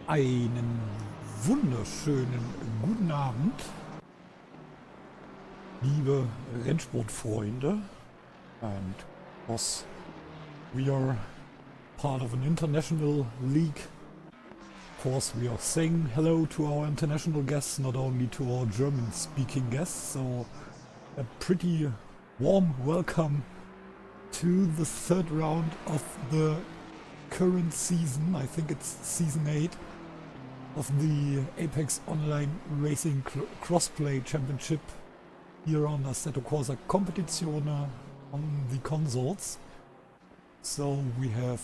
Einen wunderschönen guten Abend, liebe Rennsportfreunde. And of course, we are part of an international league. Of course, we are saying hello to our international guests, not only to our German-speaking guests. So, a pretty warm welcome to the third round of the current season. I think it's season 8 of the Apex Online Racing Crossplay Championship here on Assetto Corsa Competizione on the consoles. So we have,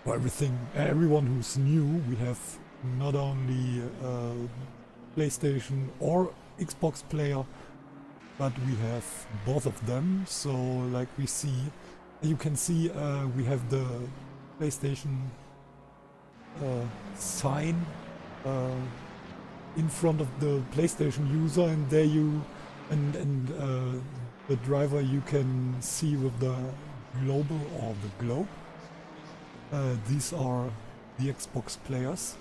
for everyone who's new, we have not only PlayStation or Xbox player, but we have both of them. So like you can see we have the PlayStation sign in front of the PlayStation user, and there the driver you can see with the global or the globe. These are the Xbox players,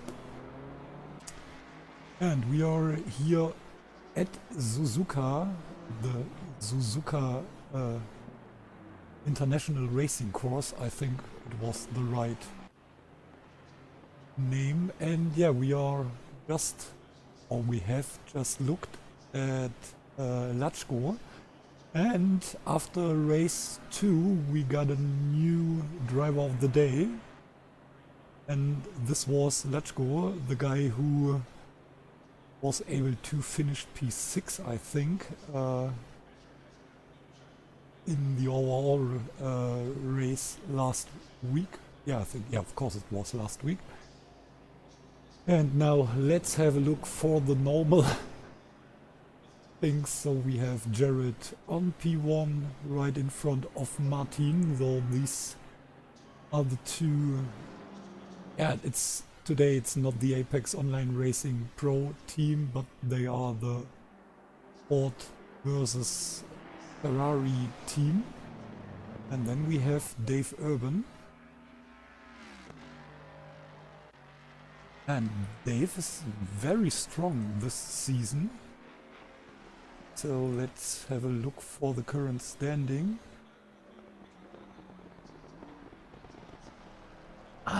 and we are here at Suzuka, the Suzuka International Racing Course. I think it was the right name. And yeah, we have just looked at Lachko, and after race 2 we got a new driver of the day, and this was Lachko, the guy who was able to finish P6, I think, in the overall race last week. Yeah, of course it was last week. And now let's have a look for the normal things. So we have Jared on P1 right in front of Martin. So these are the two. Yeah, today it's not the Apex Online Racing Pro team, but they are the Ford versus Ferrari team. And then we have Dave Urban. And Dave is very strong this season. So let's have a look for the current standing.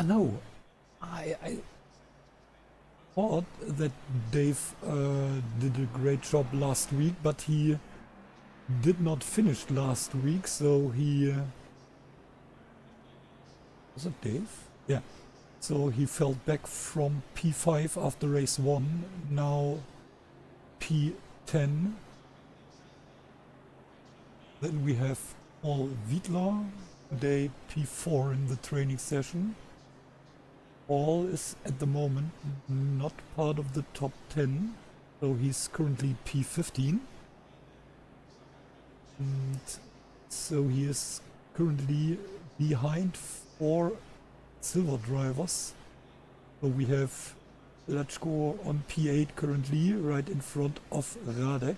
No, I thought that Dave did a great job last week, but he did not finish last week, so he... was it Dave? Yeah. So he fell back from P5 after race 1, now P10. Then we have Paul Wiedler, today P4 in the training session. Paul is at the moment not part of the top 10, so he's currently P15. And so he is currently behind 4 silver drivers. So we have Lachko on P8 currently, right in front of Radek,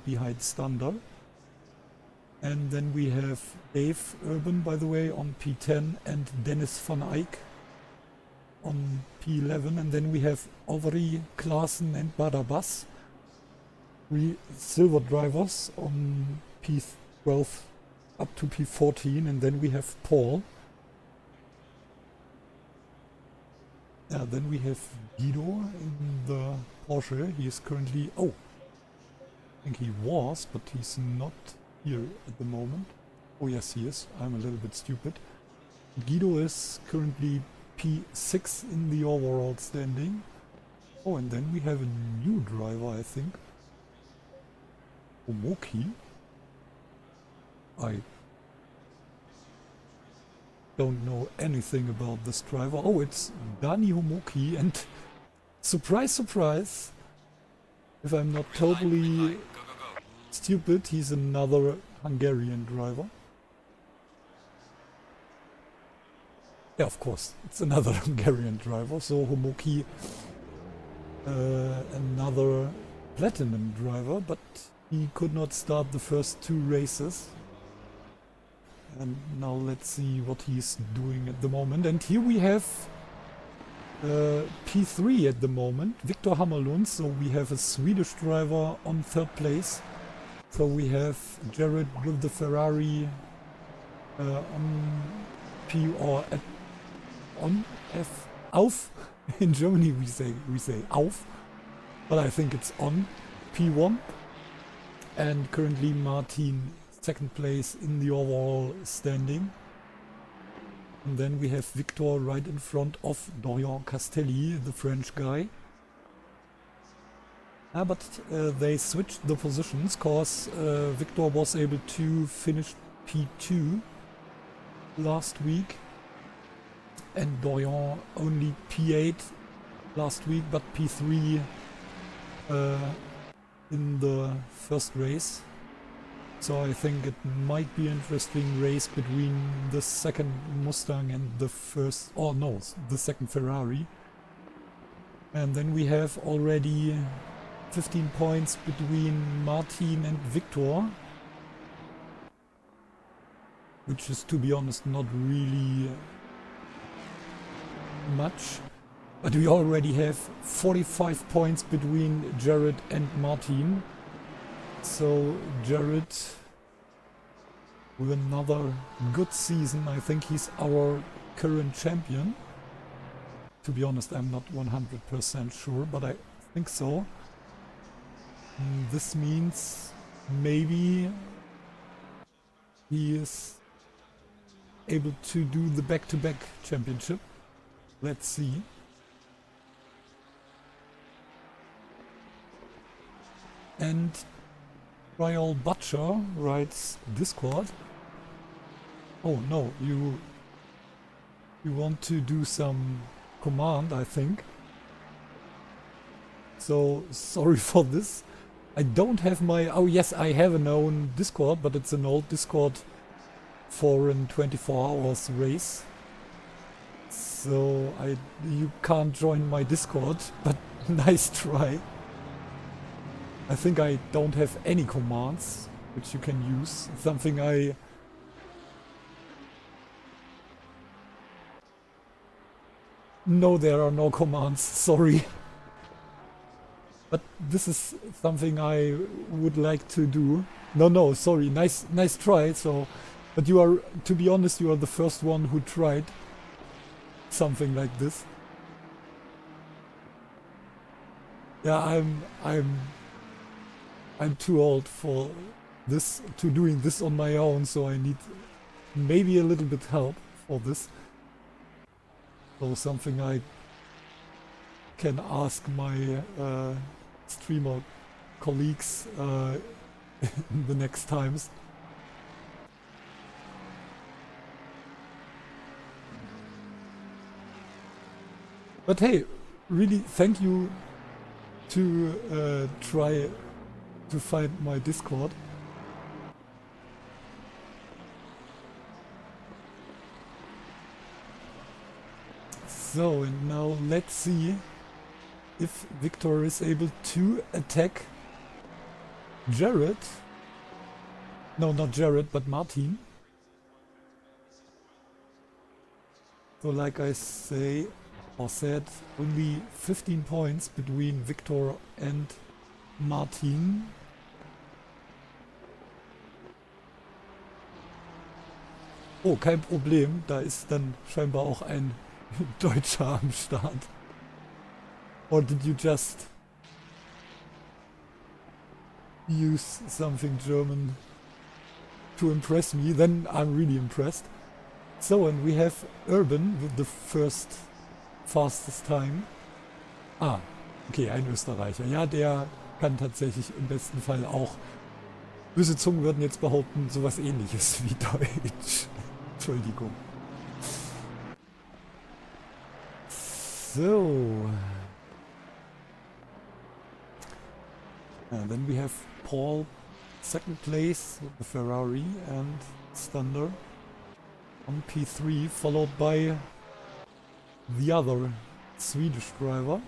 behind Stander. And then we have Dave Urban, by the way, on P10, and Dennis van Eyck on P11. And then we have Overy, Klaassen and Barabas, 3 silver drivers on P12 up to P14. And then we have Paul. Yeah, then we have Guido in the Porsche. He is currently... I think he was, but he's not here at the moment. Oh yes, he is. I'm a little bit stupid. Guido is currently P6 in the overall standing. Oh, and then we have a new driver, I think. Homoki. I don't know anything about this driver. Oh, it's Dani Homoki, and surprise, surprise, if I'm not totally stupid, he's another Hungarian driver. Yeah, of course, it's another Hungarian driver. So Homoki, another platinum driver, but he could not start the first 2 races. And now let's see what he's doing at the moment. And here we have P3 at the moment, Victor Hammerlund, so we have a Swedish driver on third place. So we have Jared with the Ferrari on P or at, on F auf. In Germany we say auf, but I think it's on P1. And currently Martin second place in the overall standing. And then we have Victor right in front of Dorian Castelli, the French guy. But they switched the positions cause Victor was able to finish P2 last week. And Dorian only P8 last week, but P3 in the first race. So I think it might be an interesting race between the second Mustang and the first, oh no, the second Ferrari. And then we have already 15 points between Martin and Victor, which is, to be honest, not really much. But we already have 45 points between Jared and Martin. So Jared, with another good season, I think he's our current champion. To be honest, I'm not 100% sure, but I think so. This means maybe he is able to do the back-to-back championship. Let's see. And Trial Butcher writes Discord. Oh no, you want to do some command, I think. So sorry for this. I don't have my... Oh yes, I have an own Discord, but it's an old Discord for a 24 hours race. So you can't join my Discord, but nice try. I think I don't have any commands which you can use. Something I... No, there are no commands, sorry. But this is something I would like to do. No, sorry, nice try. So, but you are, to be honest, you are the first one who tried something like this. Yeah, I'm too old for this, to doing this on my own, so I need maybe a little bit help for this. So something I can ask my streamer colleagues in the next times. But hey, really thank you to try to find my Discord. So, and now let's see if Victor is able to attack Jared. No, not Jared, but Martin. So like I said, only 15 points between Victor and Martin. Oh, kein Problem, da ist dann scheinbar auch ein Deutscher am Start. Or did you just use something German to impress me? Then I'm really impressed. So, and we have Urban with the first fastest time. Ah, okay, ein Österreicher. Ja, der kann tatsächlich im besten Fall auch, böse Zungen würden jetzt behaupten, sowas ähnliches wie Deutsch. Entschuldigung. So. And then we have Paul, second place with the Ferrari, and Stander on P3, followed by the other Swedish driver.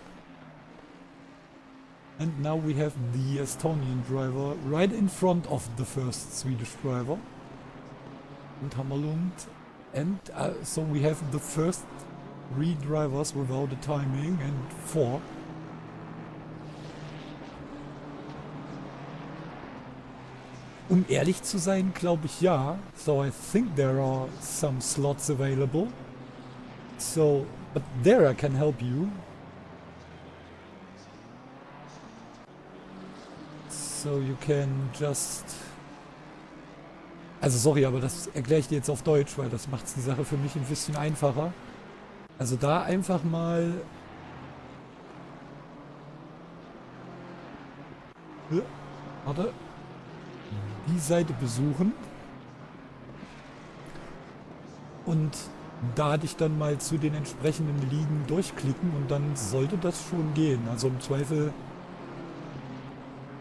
And now we have the Estonian driver right in front of the first Swedish driver, and Hammerlund. And so we have the first 3 drivers without a timing and 4. Um ehrlich zu sein, glaube ich ja. So I think there are some slots available. So, but there I can help you. So you can just... Also sorry, aber das erkläre ich dir jetzt auf Deutsch, weil das macht die Sache für mich ein bisschen einfacher. Also da einfach mal... Warte. Die Seite besuchen. Und da dich dann mal zu den entsprechenden Ligen durchklicken und dann sollte das schon gehen. Also im Zweifel...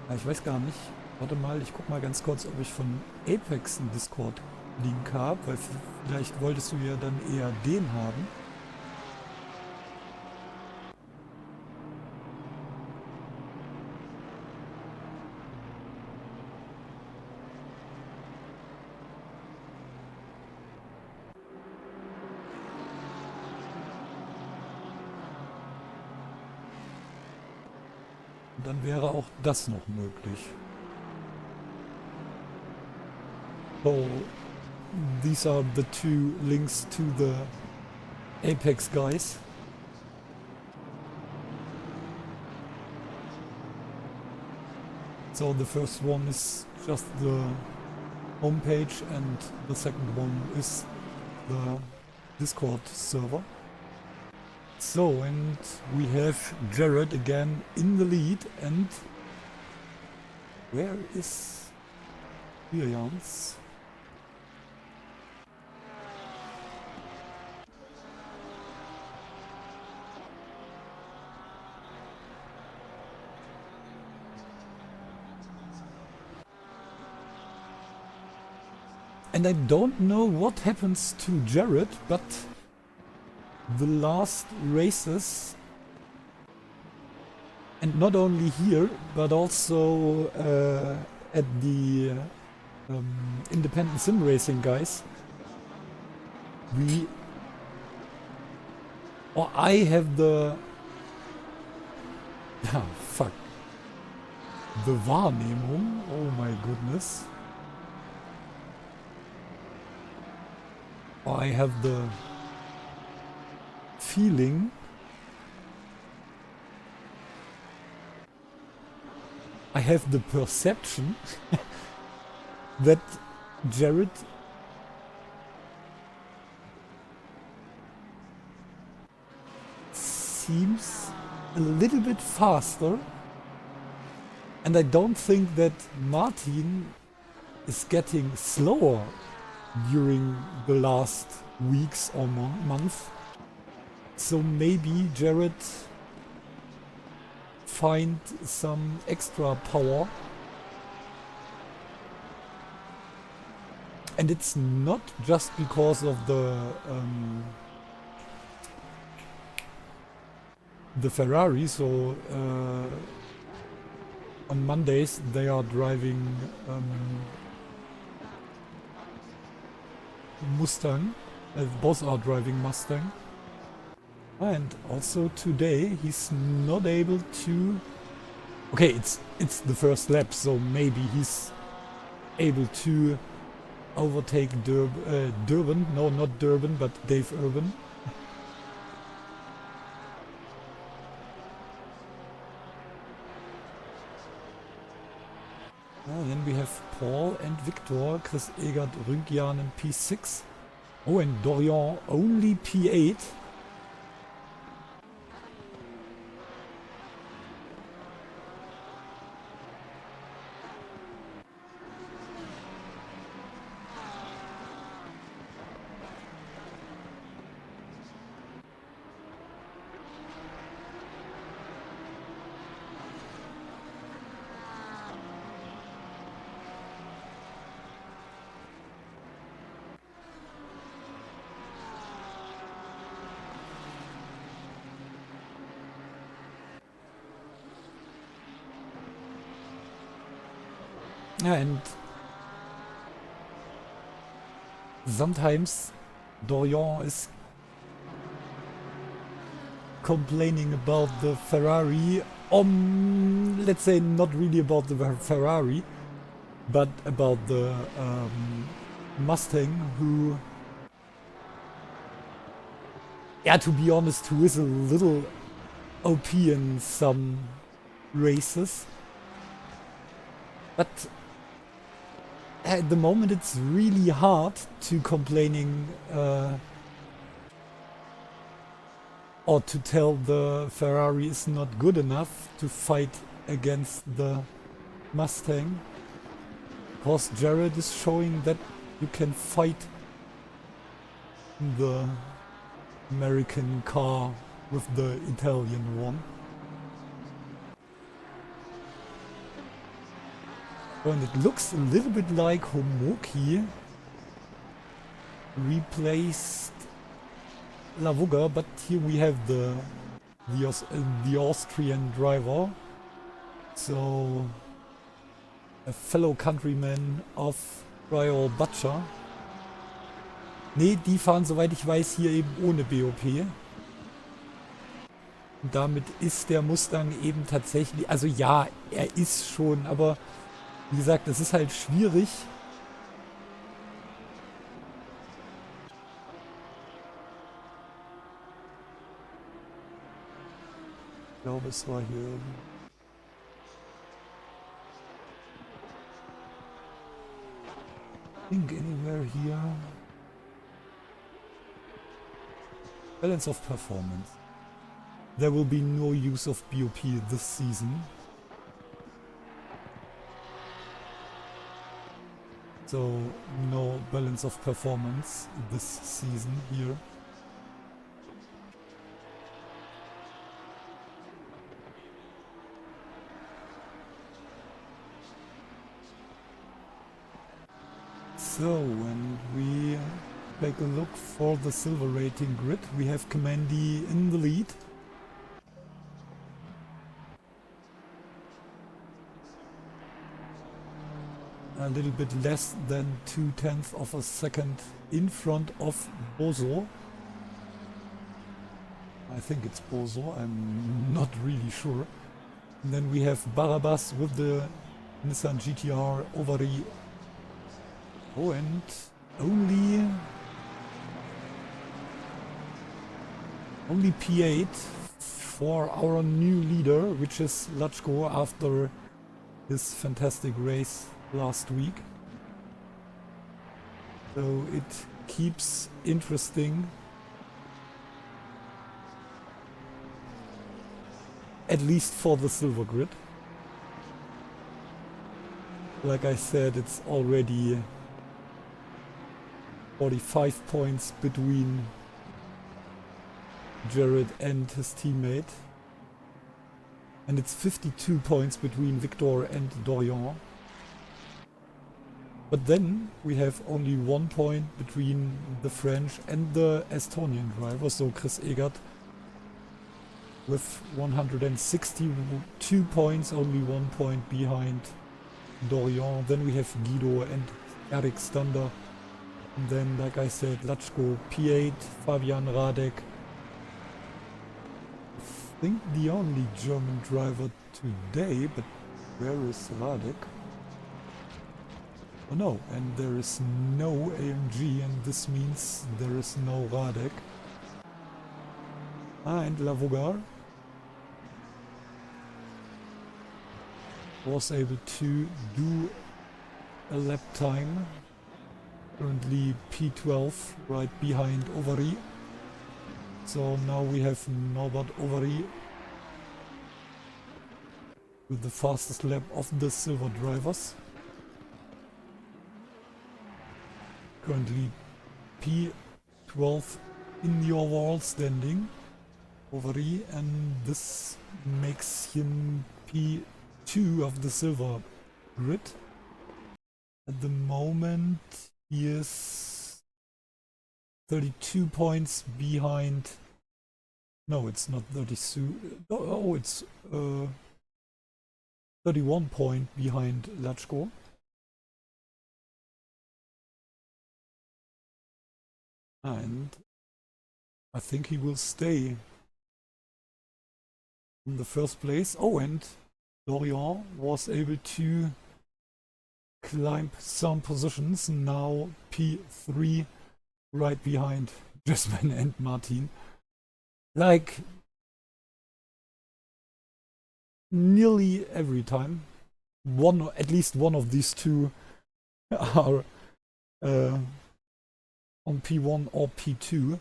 Ja, ich weiß gar nicht. Warte mal, ich guck mal ganz kurz, ob ich von Apex einen Discord-Link habe, weil vielleicht wolltest du ja dann eher den haben. Und dann wäre auch das noch möglich. So, these are the 2 links to the Apex guys. So the first one is just the homepage and the second one is the Discord server. So, and we have Jared again in the lead, and where is Jans? And I don't know what happens to Jared, but the last races, and not only here, but also at the independent sim racing guys, I have the, the Wahrnehmung, oh my goodness. I have the feeling I have the perception that Jared seems a little bit faster, and I don't think that Martin is getting slower during the last weeks or month. So maybe Jared find some extra power. And it's not just because of the Ferrari. So on Mondays they are driving Mustang. Both are driving Mustang. And also today he's not able to... Okay, it's the first lap, so maybe he's able to overtake Durban. No, not Durban, but Dave Urban. Then we have Paul and Victor, Chris Egert, Rünkian in P6. Oh, and Dorian only P8. And sometimes Dorian is complaining about the Ferrari. Let's say not really about the Ferrari, but about the Mustang, who, yeah, to be honest, who is a little OP in some races. But at the moment it's really hard to complaining or to tell the Ferrari is not good enough to fight against the Mustang. Because Jared is showing that you can fight the American car with the Italian one. And it looks a little bit like Homoki replaced Lavuga, but here we have the Austrian driver, so a fellow countryman of Royal Butcher. Ne, die fahren, soweit ich weiß, hier eben ohne BOP. Und damit ist der Mustang eben tatsächlich, also ja, er ist schon, aber wie gesagt, es ist halt schwierig. Ich glaube, es war hier irgendwo. Think anywhere here. Balance of performance. There will be no use of BOP this season. So no balance of performance this season here. So when we take a look for the silver rating grid, we have Commandy in the lead. A little bit less than 2/10 of a second in front of Bozo. I think it's Bozo, I'm not really sure. And then we have Barabbas with the Nissan GTR Ovary. Oh, and only P8 for our new leader, which is Lachko, after his fantastic race last week. So it keeps interesting. At least for the silver grid. Like I said, it's already 45 points between Jared and his teammate. And it's 52 points between Victor and Dorian. But then we have only 1 point between the French and the Estonian driver, so Chris Egert with 162 points, only 1 point behind Dorian. Then we have Guido and Eric Stander. And then, like I said, Lachko P8, Fabian Radek. I think the only German driver today, but where is Radek? Oh no, and there is no AMG, and this means there is no Radek. And Lavogar was able to do a lap time. Currently P12, right behind Ovary. So now we have Norbert Ovary with the fastest lap of the silver drivers. Currently P12 in the overall standing, Ovary, and this makes him P2 of the silver grid. At the moment he is 32 points behind. No, it's not 32. Oh, it's 31 point behind Lachko. And I think he will stay in the first place. Oh, and Dorian was able to climb some positions. Now P3 right behind Jasmine and Martin. Like nearly every time, at least one of these two are on P1 or P2.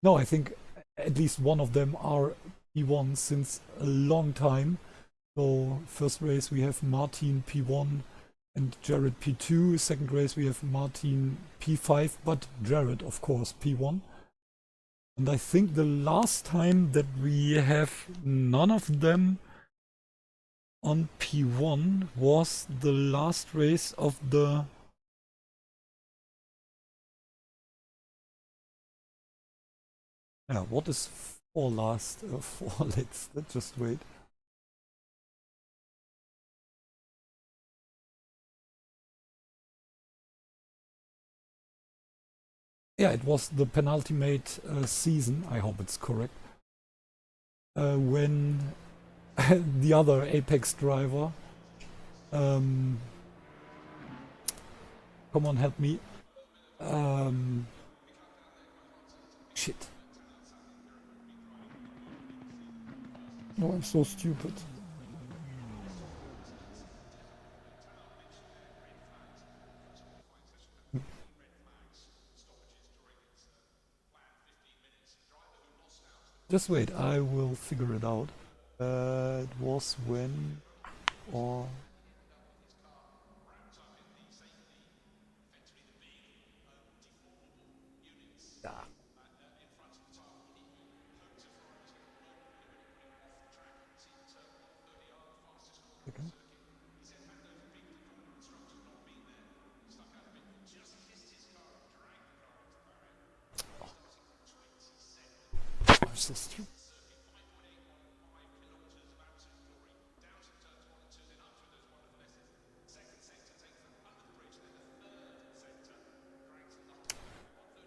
No, I think at least one of them are P1 since a long time. So first race we have Martin P1 and Jared P2. Second race we have Martin P5, but Jared of course P1. And I think the last time that we have none of them on P1 was the last race of the what is for last? For let's just wait. Yeah, it was the penultimate season. I hope it's correct. When the other Apex driver, come on, help me. Shit. Oh, I'm so stupid. Just wait, I will figure it out. It was when or yeah. Okay. I'm so stupid.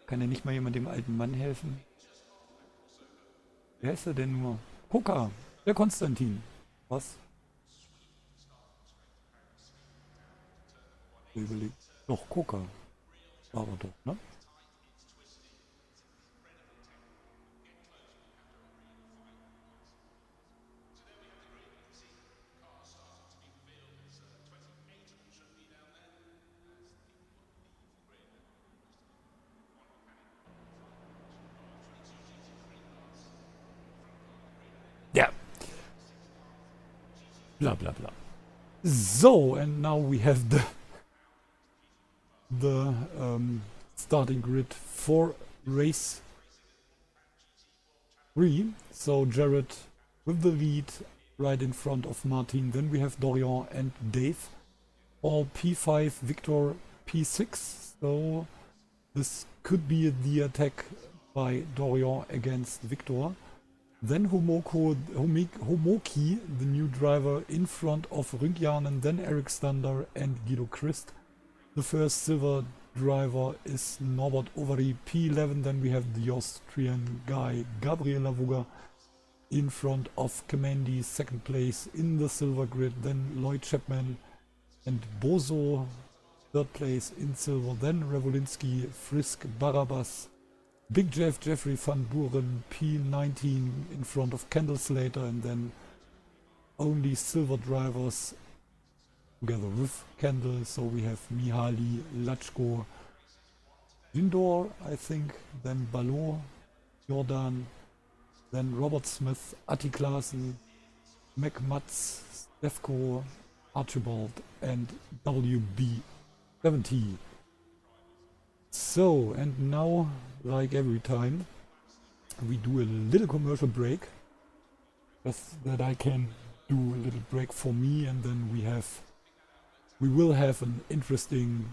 Kann ja nicht mal jemand dem alten Mann helfen? Wer ist er denn nur? Koka, der Konstantin. Was? Überlegt. Doch, Koka. War er doch, ne? Yeah. Blah blah blah. So, and now we have the starting grid for race 3. So Jared with the lead right in front of Martin. Then we have Dorian and Dave. All P5, Victor P6. So this could be the attack by Dorian against Victor. Then Homoki, the new driver, in front of Rüngjanen, then Eric Stander and Guido Christ. The first silver driver is Norbert Ovary, P11. Then we have the Austrian guy Gabriel Lavuga in front of Kamendi, second place in the silver grid. Then Lloyd Chapman and Bozo, third place in silver. Then Revolinsky, Frisk, Barabas, Big Jeff, Jeffrey van Buren, P19 in front of Kendall Slater, and then only silver drivers together with Kendall. So we have Mihaly, Lachko, Lindor, I think, then Ballot, Jordan, then Robert Smith, Atti Klaassen, McMutz, Stefko, Archibald, and WB70. So, and now, like every time, we do a little commercial break, just that I can do a little break for me, and then we will have an interesting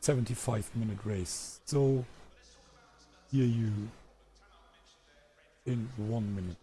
75-minute race. So, hear you in 1 minute.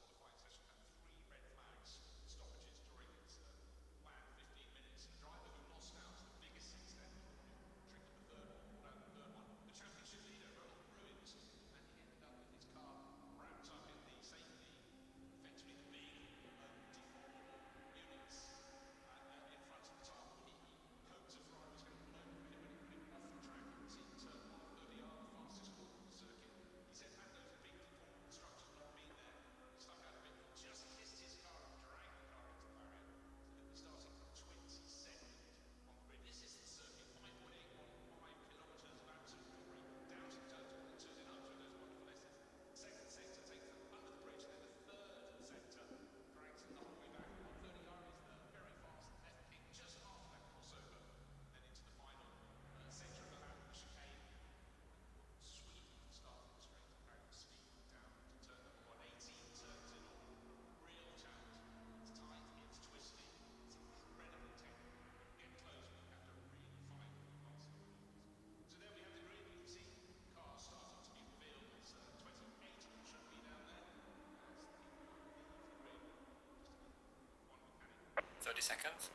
30 seconds.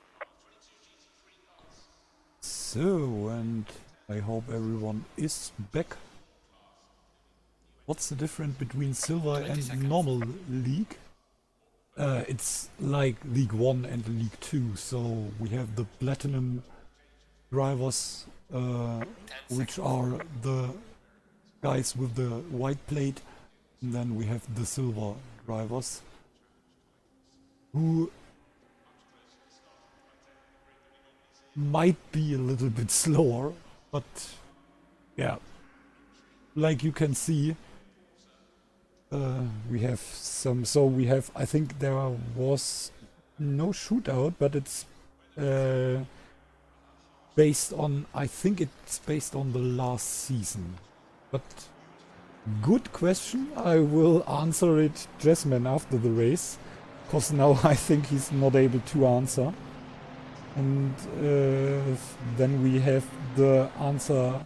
So, and I hope everyone is back. What's the difference between silver and seconds. normal league? It's like League 1 and League 2, so we have the platinum drivers, which are the guys with the white plate, and then we have the silver drivers, who might be a little bit slower, but yeah, like you can see, we have some, so we have, I think there was no shootout, but it's based on, I think it's based on the last season. But good question, I will answer it, Jasmine, after the race, because now I think he's not able to answer. And then we have the answer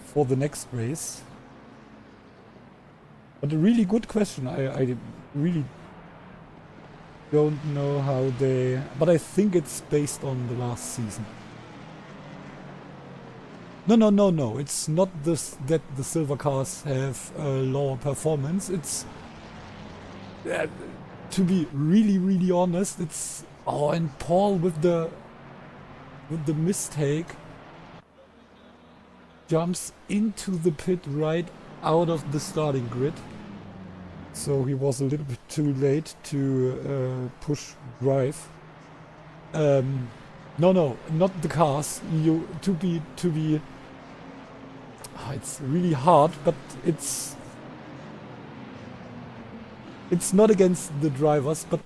for the next race. But a really good question. I really don't know how they... But I think it's based on the last season. No. It's not this that the silver cars have lower performance. It's... to be really honest, it's... Oh, and Paul with the mistake jumps into the pit right out of the starting grid. So he was a little bit too late to push drive. No, not the cars. To be. It's really hard, but it's not against the drivers, but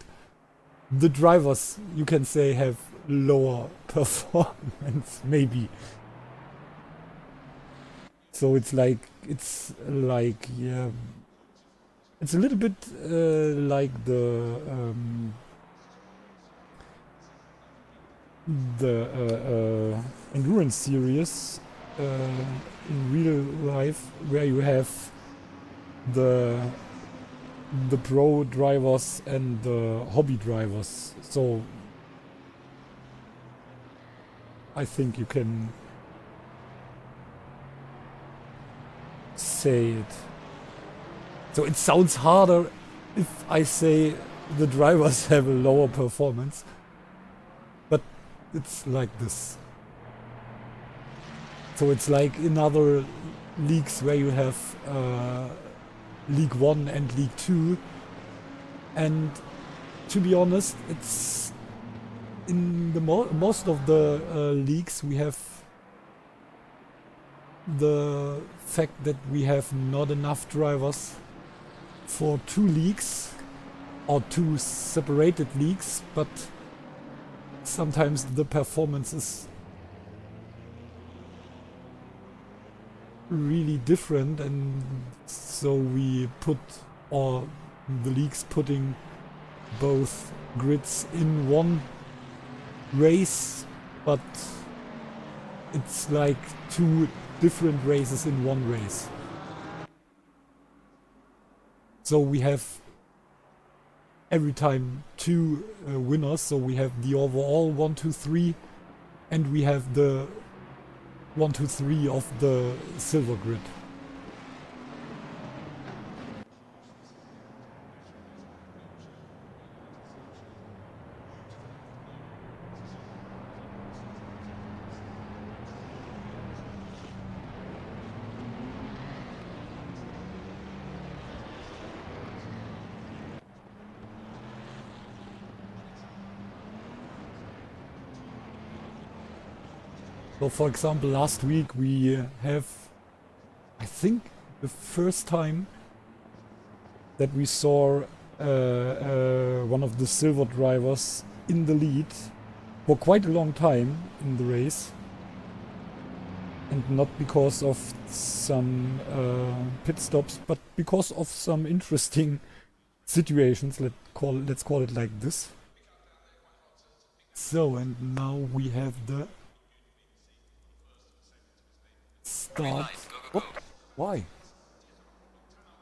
the drivers, you can say, have lower performance, maybe. So it's like, yeah, it's a little bit like the endurance series in real life, where you have the pro drivers and the hobby drivers. So I think you can say it. So it sounds harder if I say the drivers have a lower performance, but it's like this. So it's like in other leagues where you have League 1 and League 2, and to be honest, it's in the most of the leagues we have the fact that we have not enough drivers for 2 leagues or 2 separated leagues, but sometimes the performance is really different, and so we put, or the league's putting both grids in one race, but it's like 2 different races in one race. So we have every time 2 winners, so we have the overall 1, 2, 3, and we have the 1, 2, 3 of the silver grid. So for example, last week we have, I think, the first time that we saw one of the silver drivers in the lead for quite a long time in the race, and not because of some pit stops, but because of some interesting situations. Let's call it like this. So, and now we have the start. What? Why?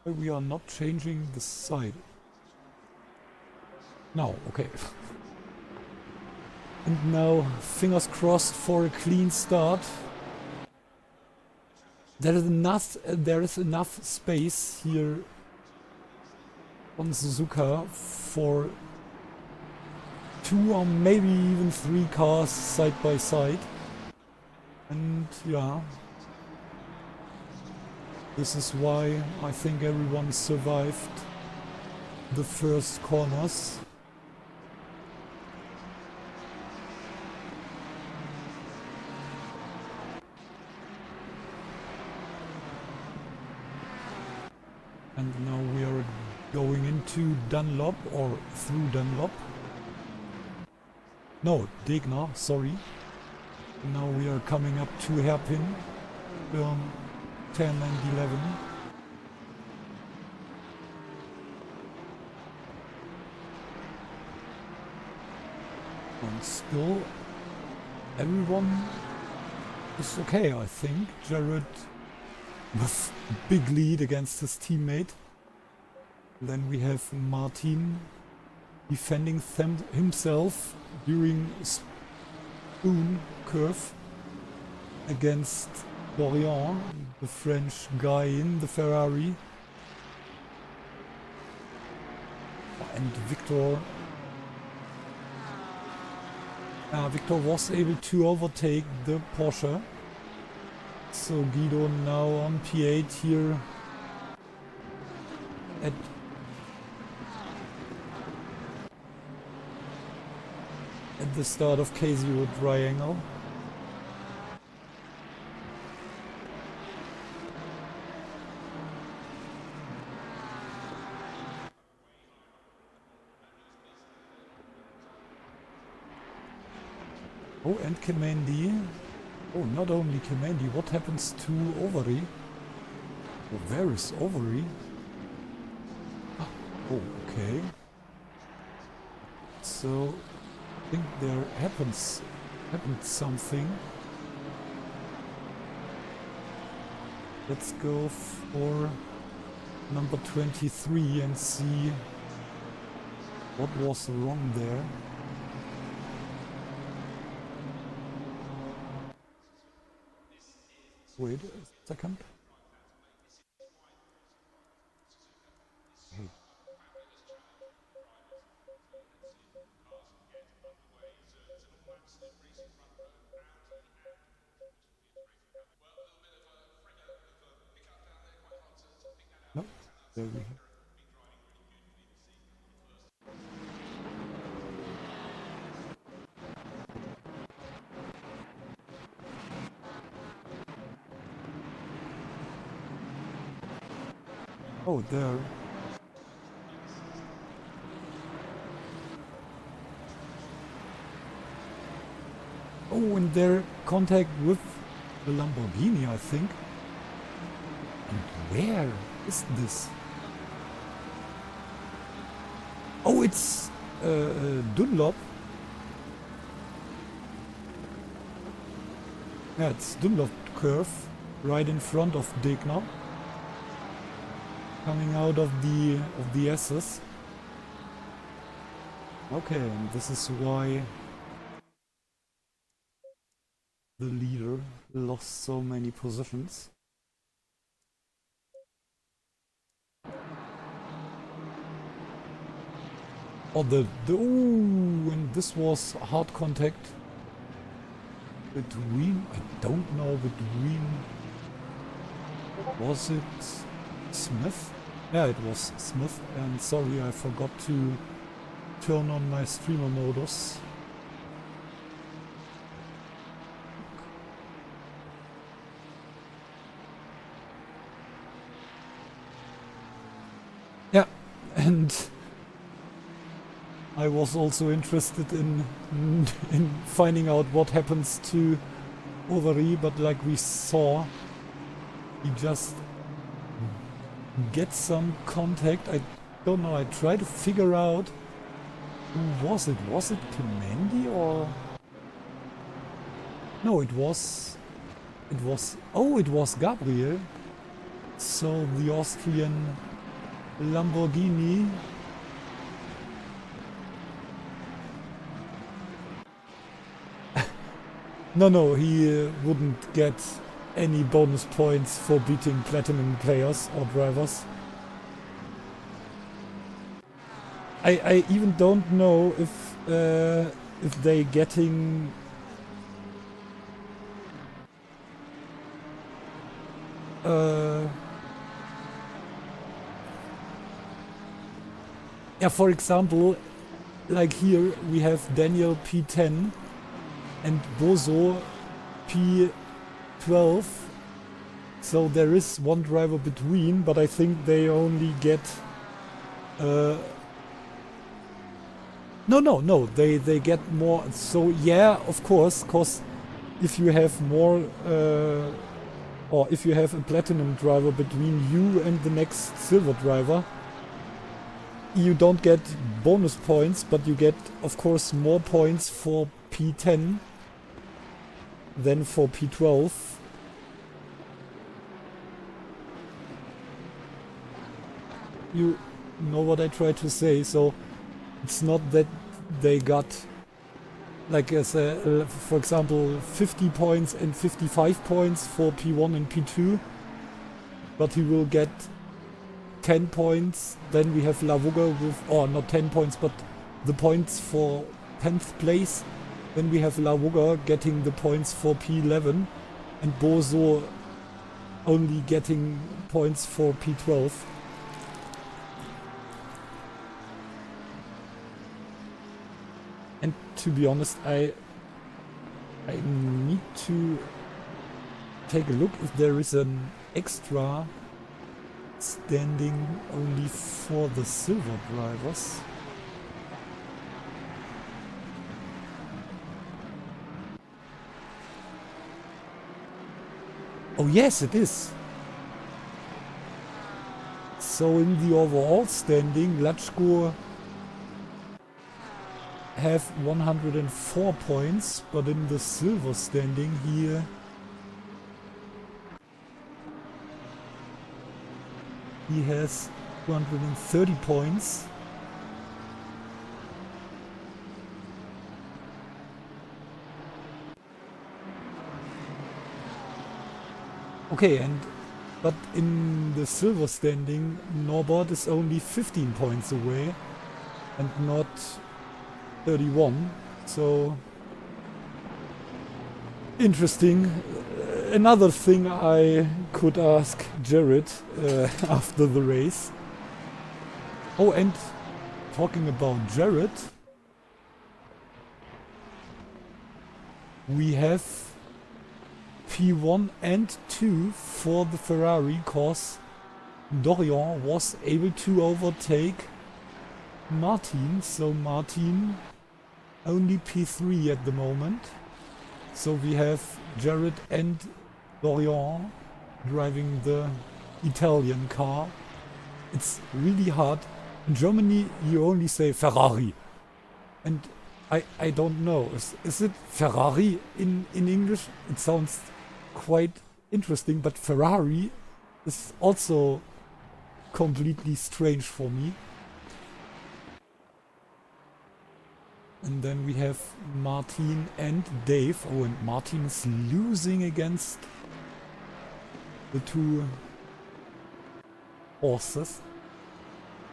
We are not changing the side. No, okay. And now, fingers crossed for a clean start. There is enough space here on Suzuka for 2 or maybe even 3 cars side by side. And yeah, this is why I think everyone survived the first corners. And now we are going into Dunlop, or through Dunlop. No, Degner, sorry. Now we are coming up to hairpin, turn 10 and 11. And still, everyone is okay, I think. Jared with big lead against his teammate. Then we have Martin defending himself during spoon curve against Dorian, the French guy in the Ferrari. And Victor was able to overtake the Porsche. So Guido now on P8 here at the start of K0 triangle. Oh, and Kemendi. Oh, not only Kemendi, what happens to Overy? Oh, where is Overy? Oh, okay. So, I think there happened something. Let's go for number 23 and see what was wrong there. Wait a second. Hey. No, there we have. Oh, there. Oh, and their contact with the Lamborghini, I think. And where is this? Oh, it's Dunlop. Yeah, it's Dunlop curve, right in front of Degner. Coming out of the S's. Okay, and this is why the leader lost so many positions. Oh, ooh, and this was hard contact between, I don't know, between, was it Smith? Yeah, it was Smith, and sorry, I forgot to turn on my streamer modus. Yeah, and I was also interested in finding out what happens to Overy, but like we saw, he just gets some contact. I don't know, I try to figure out who was it? Was it Kemendi or... No, it was... Oh, it was Gabriel. So the Austrian Lamborghini. No, he wouldn't get any bonus points for beating platinum players or drivers. I even don't know if they getting yeah, for example, like here we have Daniel P10 and Bozo P12. So there is one driver between, but I think they only get no, they get more. So yeah, of course, cause if you have more or if you have a platinum driver between you and the next silver driver, you don't get bonus points, but you get, of course, more points for P10 than for P12. You know what I try to say, so it's not that they got, like as for example, 50 points and 55 points for P1 and P2, but he will get 10 points. Then we have Lavuga with, or not 10 points, but the points for 10th place. Then we have Lavuga getting the points for P11 and Bozo only getting points for P12. And to be honest, I need to take a look if there is an extra standing only for the silver drivers. Oh yes, it is. So in the overall standing, Latchko have 104 points, but in the silver standing here he has 230 points. Okay, but in the silver standing, Norbert is only 15 points away and not 31. So interesting. Another thing I could ask Jared after the race. Oh, and talking about Jared, we have P1 and 2 for the Ferrari, cause Dorian was able to overtake Martin, so Martin only P3 at the moment. So we have Jared and Dorian driving the Italian car. It's really hard. In Germany you only say Ferrari. And I don't know. Is it Ferrari in English? It sounds quite interesting, but Ferrari is also completely strange for me. And then we have Martin and Dave. Oh, and Martin is losing against the two horses.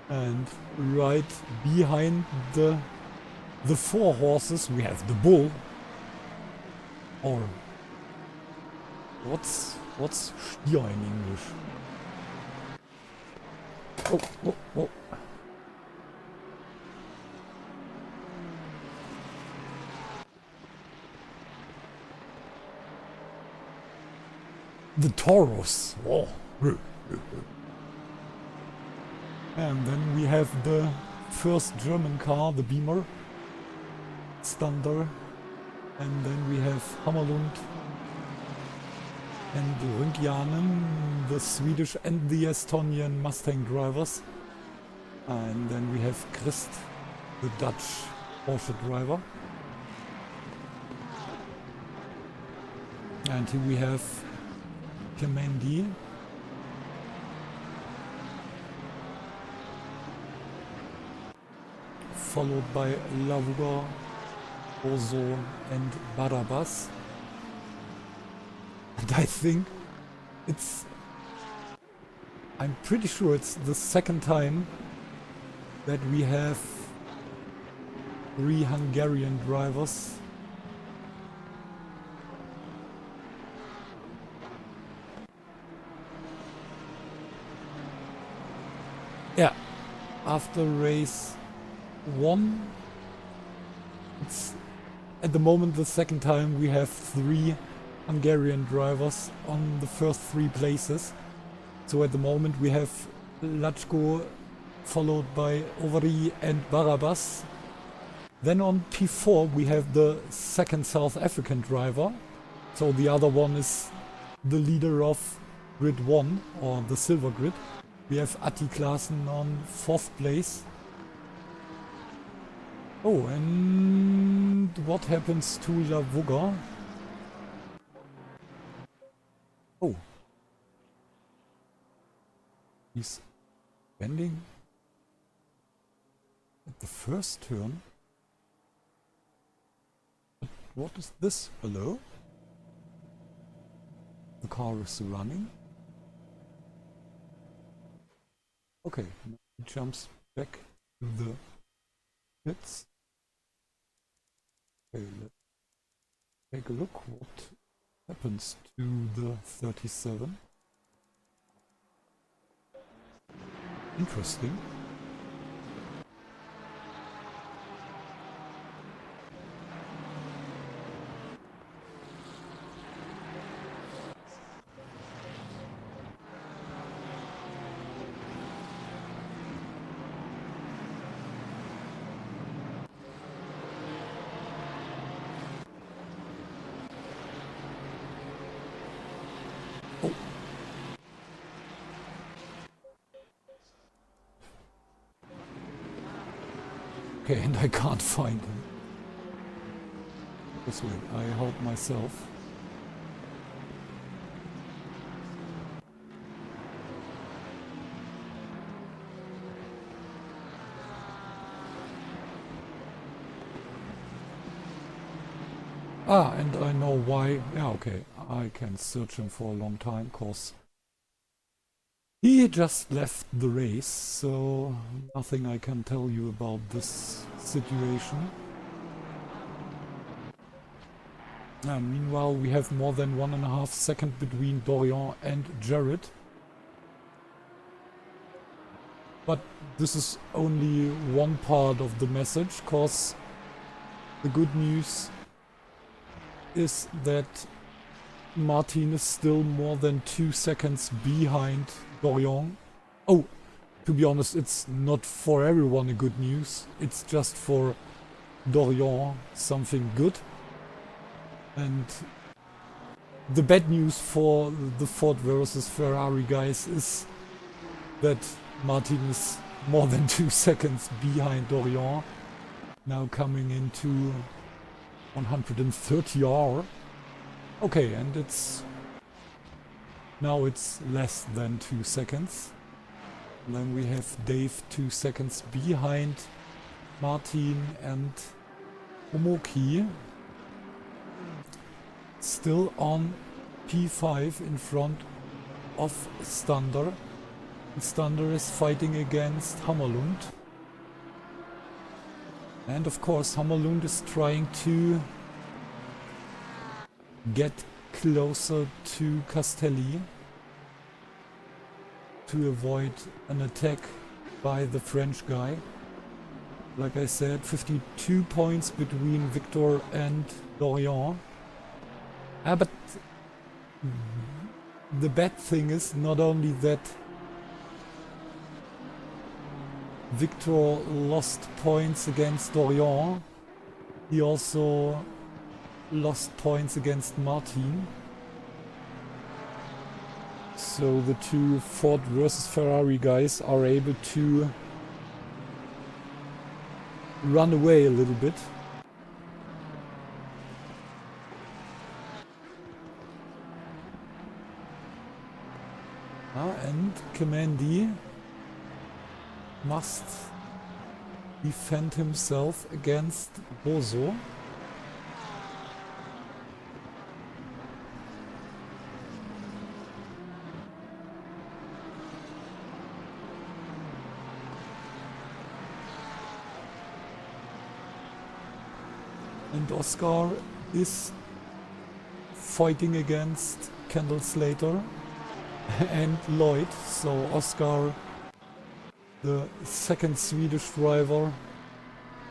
And right behind the four horses we have the bull. Or what's Stier in English? Oh. The Taurus. Oh. And then we have the first German car, the Beamer, Stander, and then we have Hammerlund and Rünkjanen, the Swedish and the Estonian Mustang drivers, and then we have Christ, the Dutch Porsche driver, and here we have Kemendi. Followed by Lavuga, Ozo and Barabas. And I think I'm pretty sure it's the second time that we have 3 Hungarian drivers. Yeah, after race 1, it's at the moment the second time we have 3 Hungarian drivers on the first 3 places. So at the moment we have Lachko followed by Ovary and Barabas. Then on P4 we have the second South African driver. So the other one is the leader of grid 1 or the silver grid. We have Atti Klaassen on 4th place. Oh, and what happens to Lavoga? Oh. He's bending at the first turn. But what is this? Hello? The car is running. Okay, now he jumps back to the pits. Okay, let's take a look what happens to the 37. Interesting. Okay, and I can't find him. This way, I help myself. Ah, and I know why. Yeah, okay. I can search him for a long time, cause he just left the race, so nothing I can tell you about this situation. Meanwhile, we have more than 1.5 seconds between Dorian and Jared. But this is only one part of the message, cause the good news is that Martin is still more than 2 seconds behind Dorian. Oh, to be honest, it's not for everyone a good news. It's just for Dorian something good. And the bad news for the Ford versus Ferrari guys is that Martin is more than 2 seconds behind Dorian. Now coming into 130 hour. Okay, and now it's less than 2 seconds. And then we have Dave 2 seconds behind Martin and Omoki. Still on P5 in front of Stander. Stander is fighting against Hammerlund. And of course Hammerlund is trying to get closer to Castelli to avoid an attack by the French guy. Like I said, 52 points between Victor and Dorian. But the bad thing is not only that Victor lost points against Dorian, he also lost points against Martin. So the two Ford versus Ferrari guys are able to run away a little bit. And Kamandi must defend himself against Bozo. and Oscar is fighting against Kendall Slater and Lloyd. So Oscar, the second Swedish driver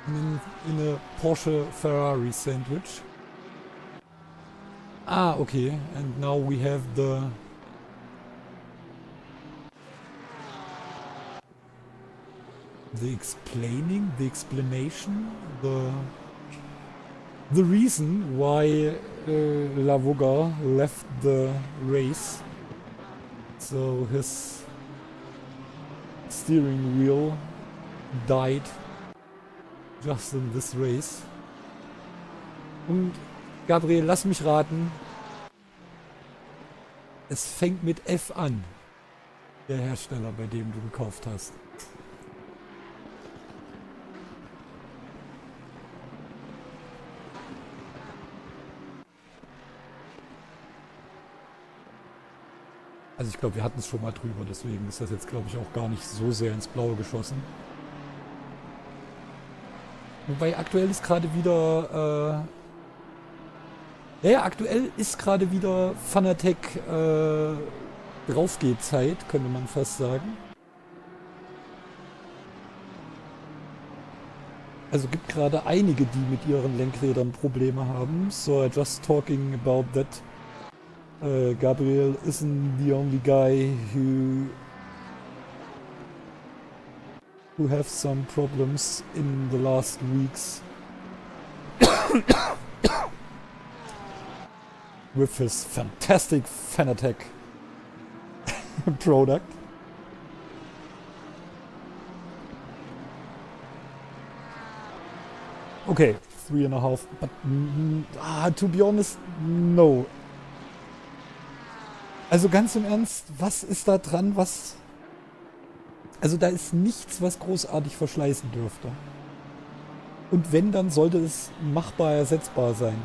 in a Porsche Ferrari sandwich. Ah, okay, and now we have the explanation, the reason why Lavoga left the race. So his steering wheel died just in this race. Und Gabriel, lass mich raten. Es fängt mit F an. Der Hersteller, bei dem du gekauft hast. Also ich glaube, wir hatten es schon mal drüber, deswegen ist das jetzt, glaube ich, auch gar nicht so sehr ins Blaue geschossen. Wobei aktuell ist gerade wieder, aktuell ist gerade wieder Fanatec Draufgeh-Zeit, könnte man fast sagen. Also gibt gerade einige, die mit ihren Lenkrädern Probleme haben. So just talking about that. Gabriel isn't the only guy who have some problems in the last weeks with his fantastic Fanatec product. Okay, 3.5, but to be honest, no. Also ganz im Ernst, was ist da dran, was... Also da ist nichts, was großartig verschleißen dürfte. Und wenn, dann sollte es machbar ersetzbar sein.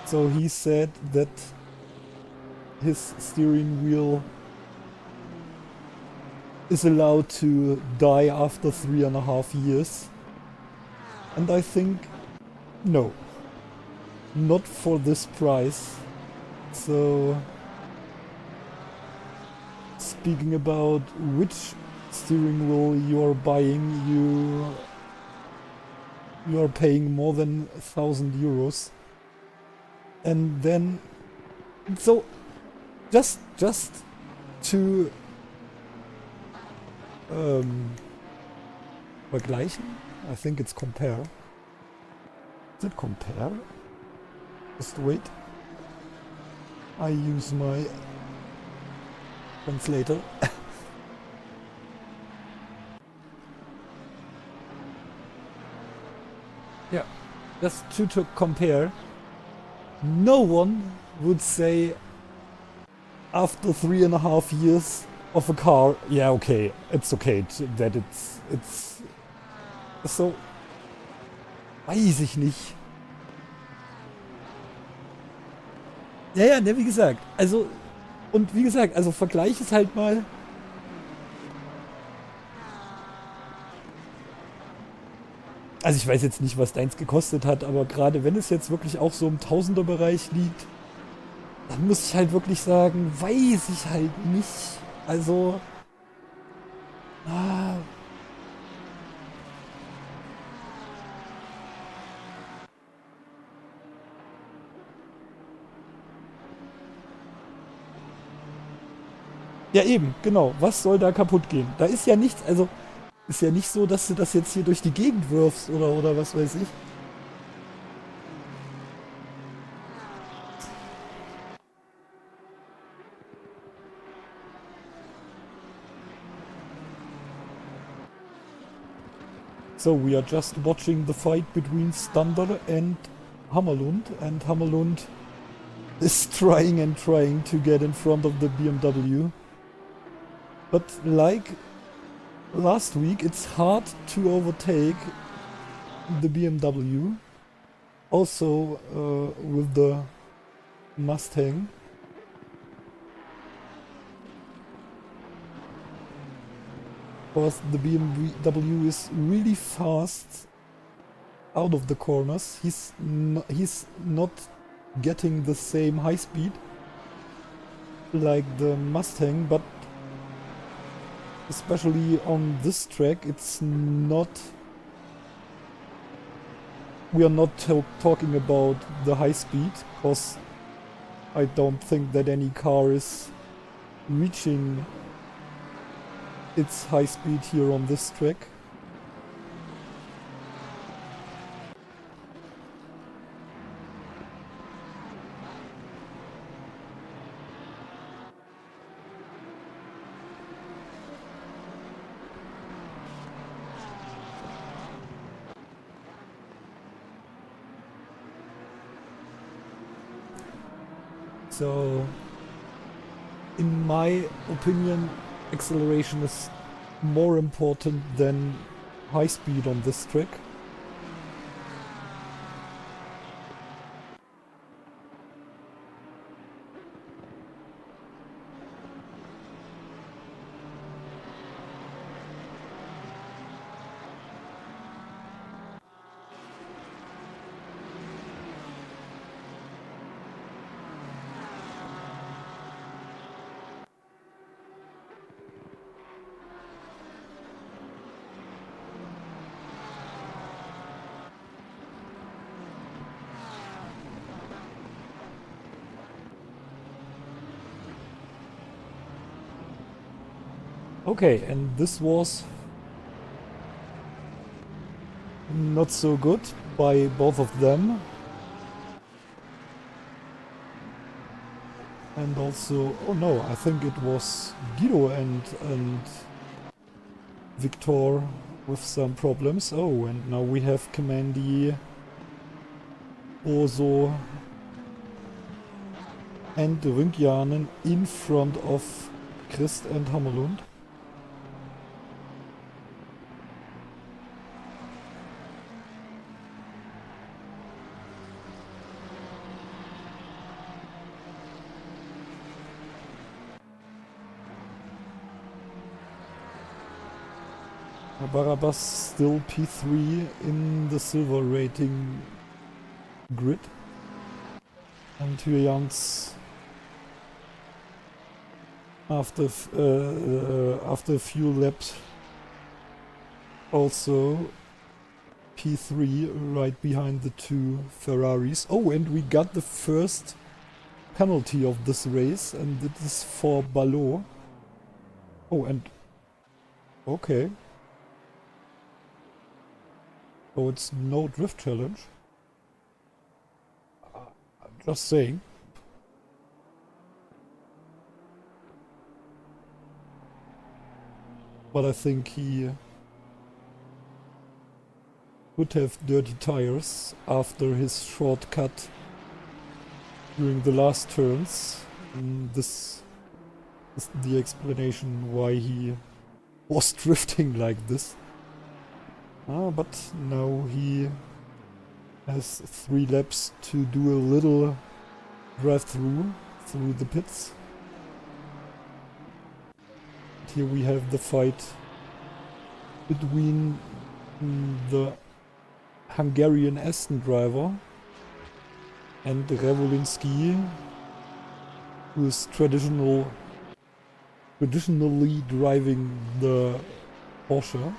So he said that his steering wheel is allowed to die after 3.5 years. And I think, no, not for this price. So, speaking about which steering wheel you are buying, you are paying more than 1,000 euros. And then, so, just to vergleichen. I think it's compare. Is it compare? Just wait. I use my translator. Yeah, just to compare. No one would say after 3.5 years of a car, yeah, okay, it's okay that it's so, weiß ich nicht. Ja, ne, wie gesagt, also, und wie gesagt, also vergleich es halt mal. Also ich weiß jetzt nicht, was deins gekostet hat, aber gerade wenn es jetzt wirklich auch so im Tausender-Bereich liegt, dann muss ich halt wirklich sagen, weiß ich halt nicht. Also, ja eben, genau. Was soll da kaputt gehen? Da ist ja nichts, also ist ja nicht so, dass du das jetzt hier durch die Gegend wirfst oder was weiß ich. So we are just watching the fight between Stander and Hammerlund is trying to get in front of the BMW. But like last week, it's hard to overtake the BMW. Also with the Mustang. because the BMW is really fast out of the corners. He's not getting the same high speed like the Mustang, but especially on this track, it's not. We are not talking about the high speed, because I don't think that any car is reaching its high speed here on this track. So, in my opinion, acceleration is more important than high speed on this track. Okay, and this was not so good by both of them. And also, oh no, I think it was Guido and Victor with some problems. Oh, and now we have Commandy, Oso and Rünkjanen in front of Christ and Hammerlund. Barabas still P3 in the silver rating grid. And Huyans after a few laps also P3 right behind the two Ferraris. Oh, and we got the first penalty of this race, and it is for Ballot. Oh, and okay. So it's no drift challenge. Just saying. But I think he would have dirty tires after his shortcut during the last turns. And this is the explanation why he was drifting like this. But now he has 3 laps to do a little drive-through through the pits. Here we have the fight between the Hungarian Aston driver and Revolinski, who is traditionally driving the Porsche.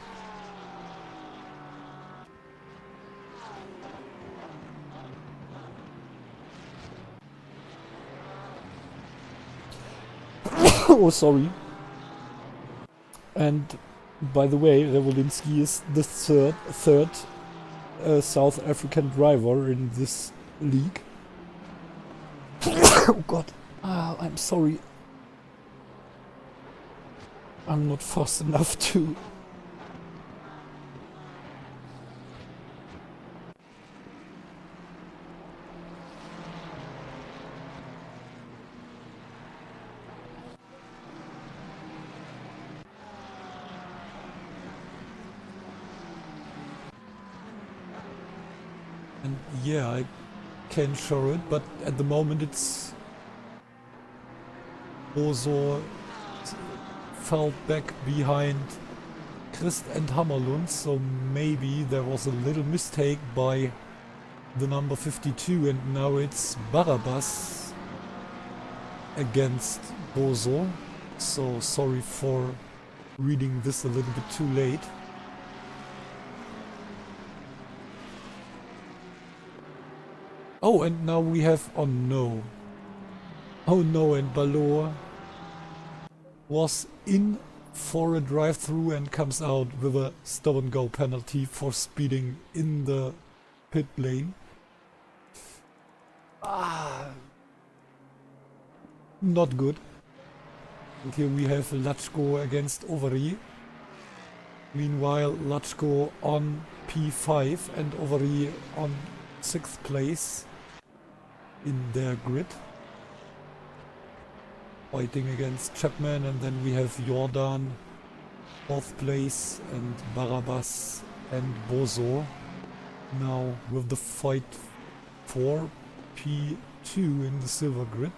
Oh, sorry. And by the way, Revolinski is the third South African driver in this league. Oh God, I'm sorry. I'm not fast enough to... And yeah, I can show it, but at the moment it's also fell back behind Christ and Hammerlund, so maybe there was a little mistake by the number 52 and now it's Barabbas against Bozo. So sorry for reading this a little bit too late. Oh, and now we have... oh no. Oh no, and Balor was in for a drive-through and comes out with a stop-and-go penalty for speeding in the pit lane. Not good. And here we have Latchko against Overy. Meanwhile, Latchko on P5 and Overy on 6th place in their grid. Fighting against Chapman, and then we have Jordan 4th place and Barabbas and Bozo now with the fight for P2 in the silver grid.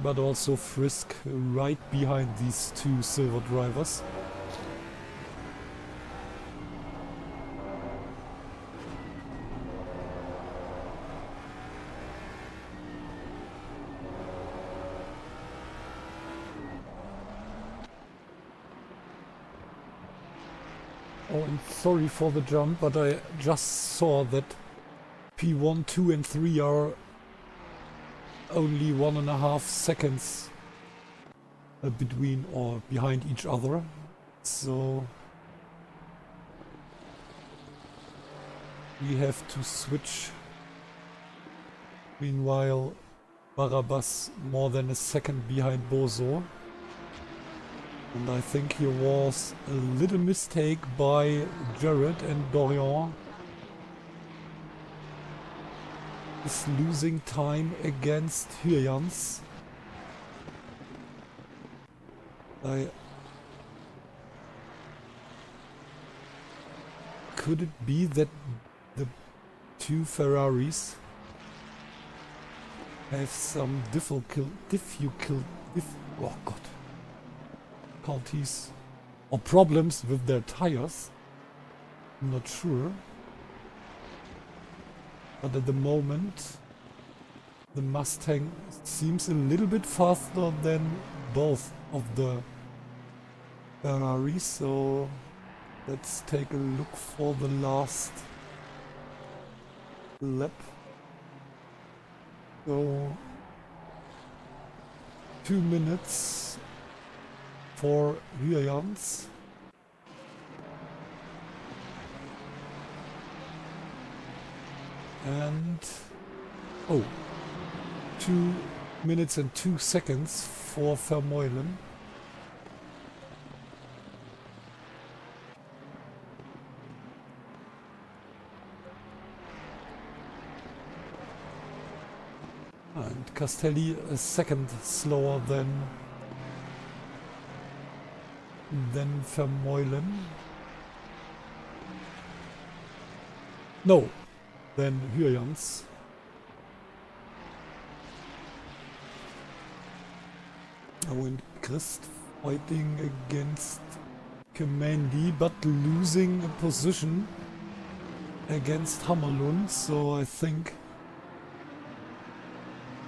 But also Frisk right behind these two silver drivers. Oh, and sorry for the jump, but I just saw that P1, 2 and 3 are only 1.5 seconds between or behind each other. So we have to switch. Meanwhile, Barabbas more than a second behind Bozo. And I think here was a little mistake by Jared, and Dorian is losing time against Hyans. Could it be that the two Ferraris have some difficulties or problems with their tires? I'm not sure. But at the moment, the Mustang seems a little bit faster than both of the Ferraris. So let's take a look for the last lap. So 2 minutes for Hyans. And 2 minutes and 2 seconds for Vermeulen. And Castelli a second slower than Vermeulen. No, than Hyans. And Christ fighting against Kemendi, but losing a position against Hammerlund. So I think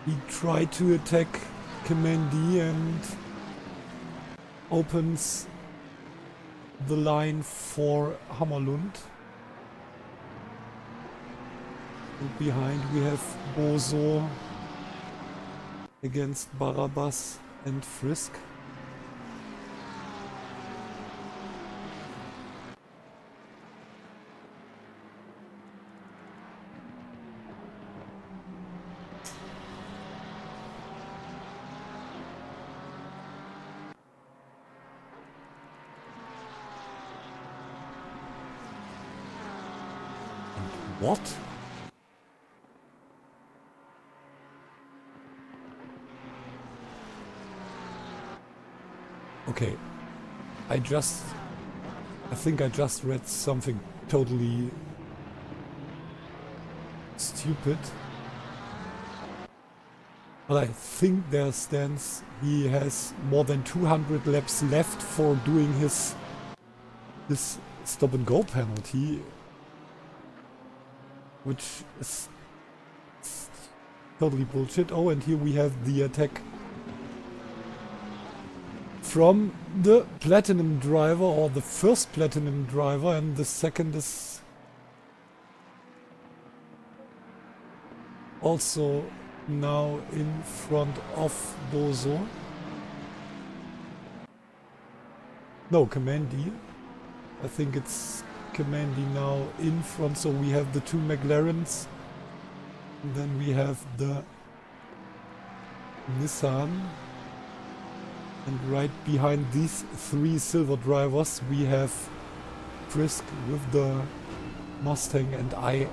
he tried to attack Kemendi and opens the line for Hammerlund. And behind we have Bozo against Barabbas and Frisk. What? Okay, I think I just read something totally stupid. But I think there stands he has more than 200 laps left for doing his stop and go penalty, which is totally bullshit. Oh, and here we have the attack from the platinum driver, or the first platinum driver, and the second is also now in front of Bozo. No, Kamandi. I think it's Kamandi now in front, so we have the two McLarens, and then we have the Nissan, and right behind these three silver drivers we have Frisk with the Mustang, and I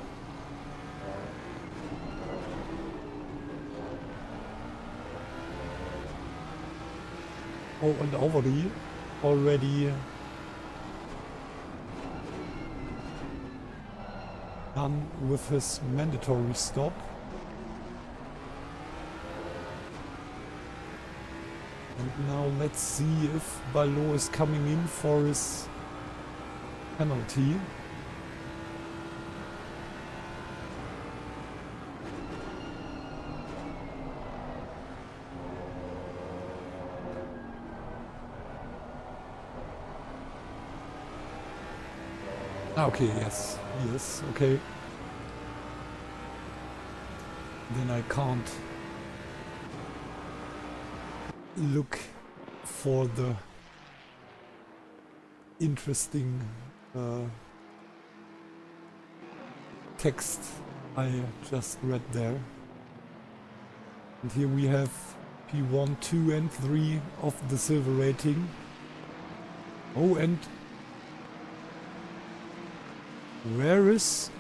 and already done with his mandatory stop. And now let's see if Ballot is coming in for his penalty. Okay, yes, he is, okay. Then I can't look for the interesting text I just read there. And here we have P1, 2 and 3 of the silver rating. Oh, and where is...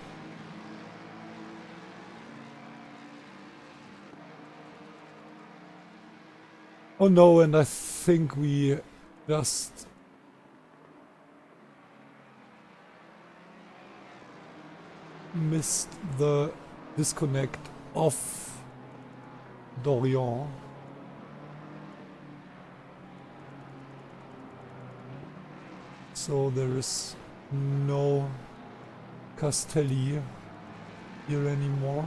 Oh no, and I think we just missed the disconnect of Dorian. So there is no Castelli here anymore.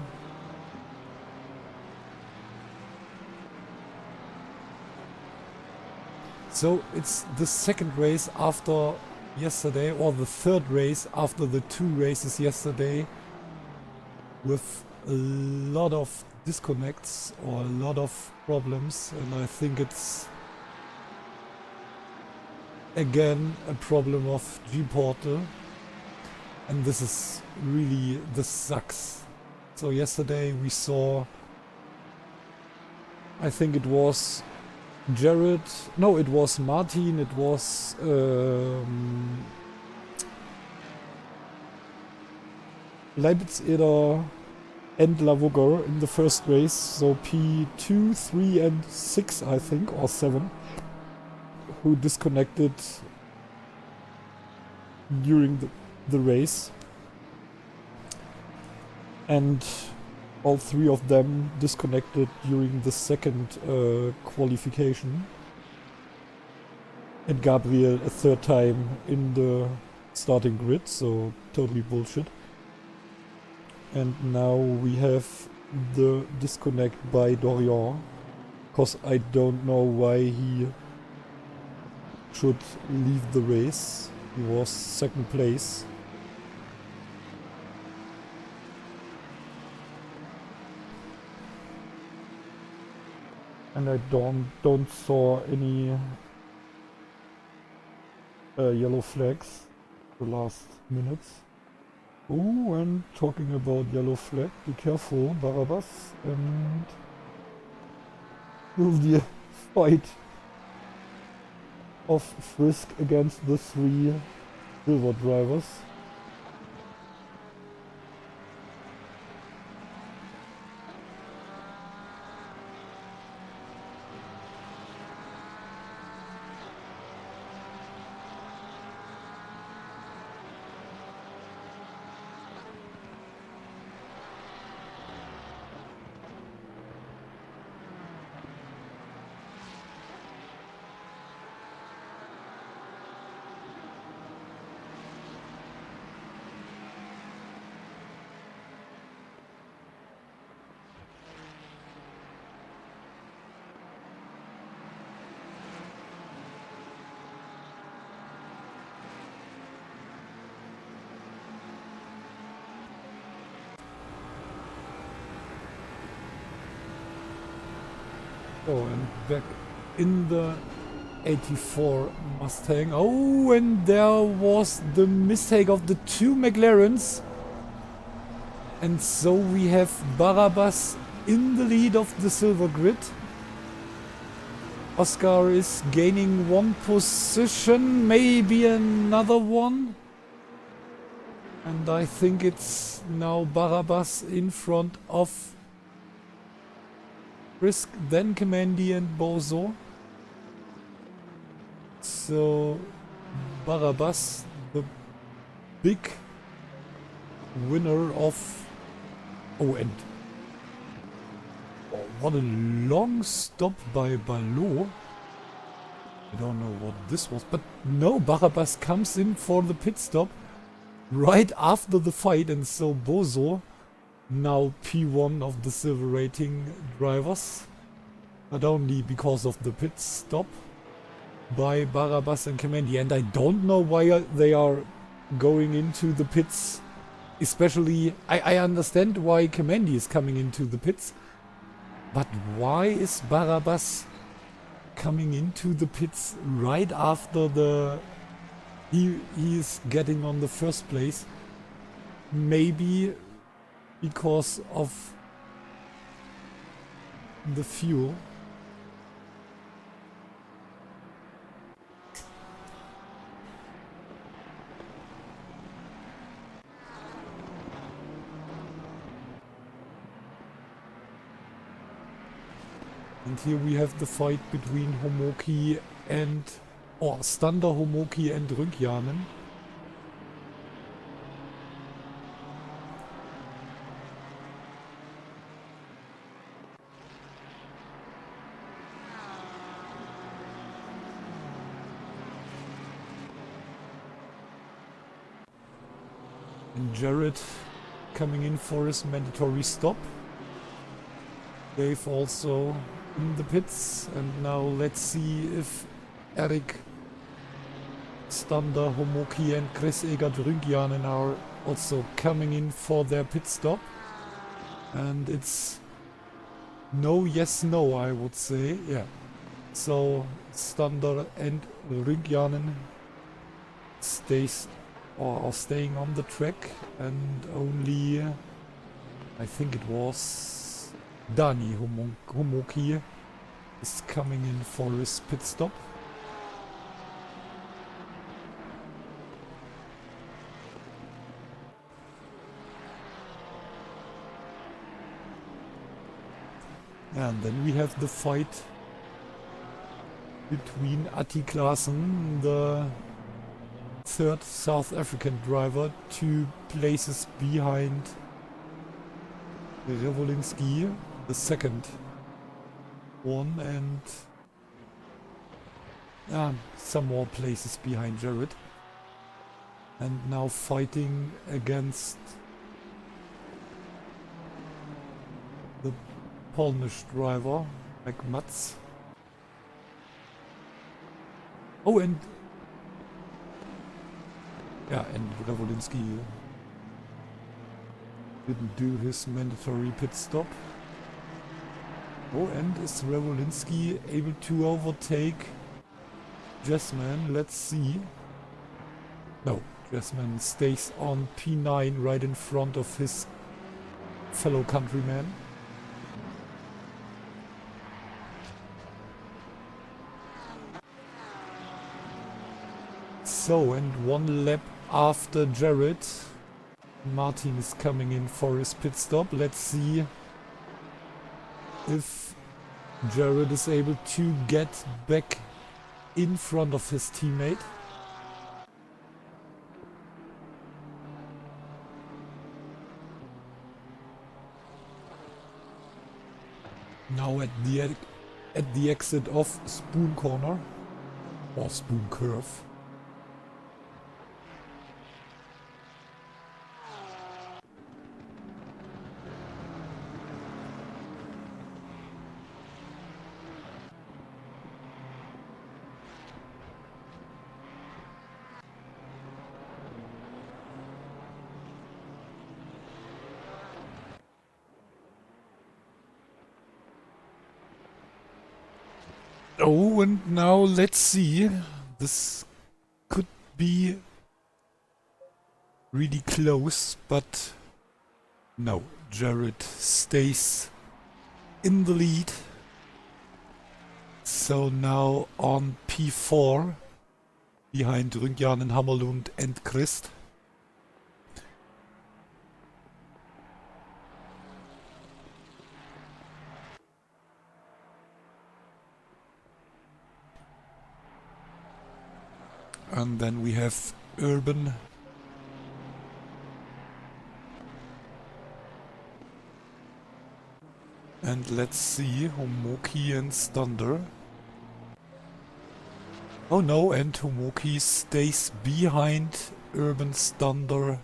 So it's the second race after yesterday, or the third race after the two races yesterday, with a lot of disconnects or a lot of problems, and I think it's again a problem of G-Portal, and this sucks. So yesterday we saw, I think it was Jared, no, it was Martin, it was Leibniz-Eder and Lavogger in the first race, so P2, 3 and 6 I think, or 7, who disconnected during the race, and all three of them disconnected during the second qualification, and Gabriel a third time in the starting grid, so totally bullshit. And now we have the disconnect by Dorian, because I don't know why he should leave the race. He was second place. And I don't saw any yellow flags the last minutes. Oh, and talking about yellow flag, be careful, Barabbas, and will the fight of Frisk against the three silver drivers. So, and back in the 84 Mustang. Oh, and there was the mistake of the two McLarens. And so we have Barabbas in the lead of the silver grid. Oscar is gaining one position, maybe another one. And I think it's now Barabbas in front of Risk, then Kamandi and Bozo. So Barabbas, the big winner of... Oh, and what a long stop by Ballot. I don't know what this was, but no, Barabbas comes in for the pit stop right after the fight, and so Bozo, now P1 of the silver rating drivers, not only because of the pit stop by Barabbas and Kamandi, and I don't know why they are going into the pits, especially, I understand why Kamandi is coming into the pits, but why is Barabbas coming into the pits right after the he is getting on the first place? Maybe because of the fuel. And here we have the fight between Homoki and... or Stander, Homoki and Rünkjanen. And Jared coming in for his mandatory stop. Dave also in the pits, and now let's see if Eric, Stander, Homoki and Chris Egert Rünkjanen are also coming in for their pit stop. And it's no, yes, no, I would say. Yeah. So Stander and Rünkjanen stays or are staying on the track, and only I think it was Dani Homoki is coming in for his pit stop. And then we have the fight between Atti Klaassen, the third South African driver, 2 places behind Revolinski, the second one, and some more places behind Jared. And now fighting against the Polish driver, like Mats. Oh, and Revolinski didn't do his mandatory pit stop. Oh, and is Revolinski able to overtake Jasmine? Let's see. No, Jasmine stays on P9 right in front of his fellow countryman. So, and one lap after Jared, Martin is coming in for his pit stop. Let's see if Jared is able to get back in front of his teammate. Now at the exit of Spoon Corner or Spoon Curve. Oh, and now let's see. This could be really close, but no. Jared stays in the lead. So now on P4, behind Rüngjan and Hammerlund and Christ. And then we have Urban. And let's see, Homoki and Stunder. Oh no, and Homoki stays behind Urban, Stunder.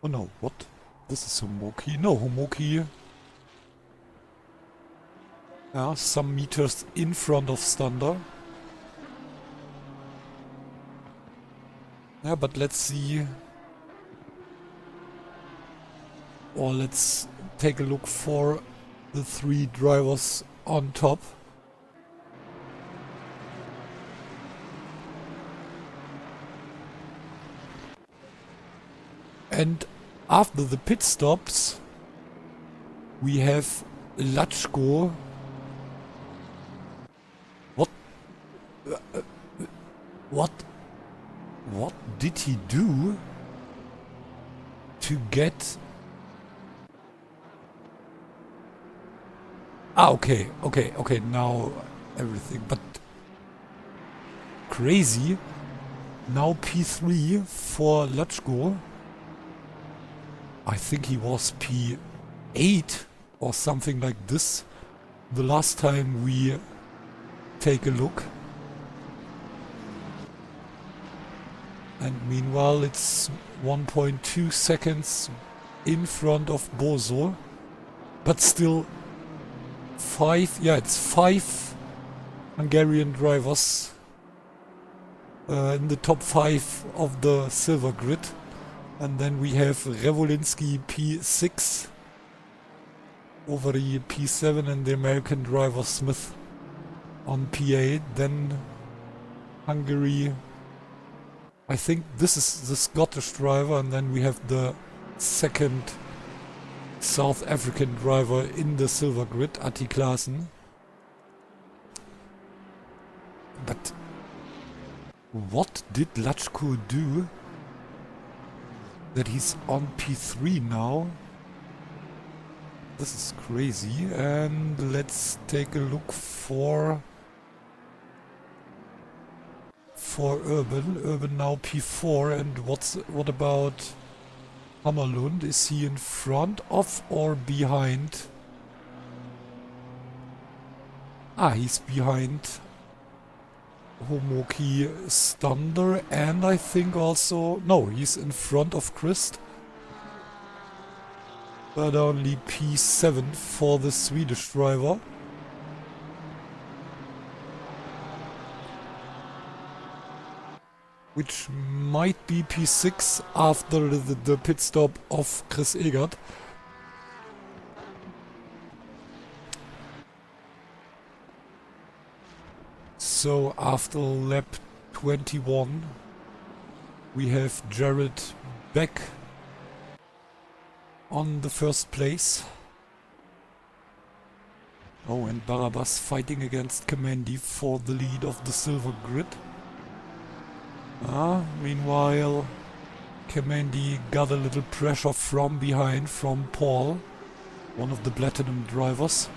Oh no, what? This is Homoki. No, Homoki. Yeah, some meters in front of Stunder. Yeah, but let's see. Or let's take a look for the three drivers on top. And after the pit stops, we have Latschko. What? What did he do to get... Ah, okay, now everything, but crazy. Now P3 for Latschko. I think he was P8 or something like this the last time we take a look. And meanwhile it's 1.2 seconds in front of Bozo, but still it's five Hungarian drivers in the top 5 of the silver grid. And then we have Revolinsky P6 over the P7 and the American driver Smith on P8. Then Hungary, I think this is the Scottish driver, and then we have the second South African driver in the silver grid, Atti Klaassen. But what did Latschko do that he's on P3 now? This is crazy. And let's take a look for Urban. Urban now P4. And what about Hammerlund? Is he in front of or behind? Ah, he's behind Homoki, Stunder, and I think also... No, he's in front of Christ. But only P7 for the Swedish driver. Which might be P6 after the pit stop of Chris Egert. So after lap 21 we have Jared back on the first place. Oh, and Barabbas fighting against Kamendi for the lead of the silver grid. Meanwhile, Kamendi got a little pressure from behind from Paul, one of the platinum drivers.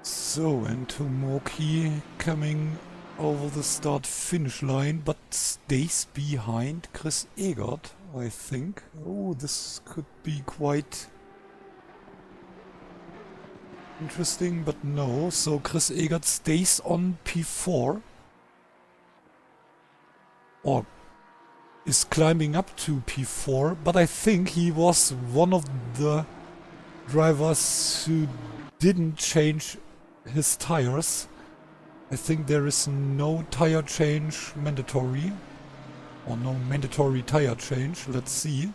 So, and Tomoki coming over the start-finish line, but stays behind Chris Egert, I think. Oh, this could be quite interesting, but no. So Chris Egert stays on P4. Or is climbing up to P4, but I think he was one of the drivers who didn't change his tires. I think there is no tire change mandatory, or no mandatory tire change. Let's see.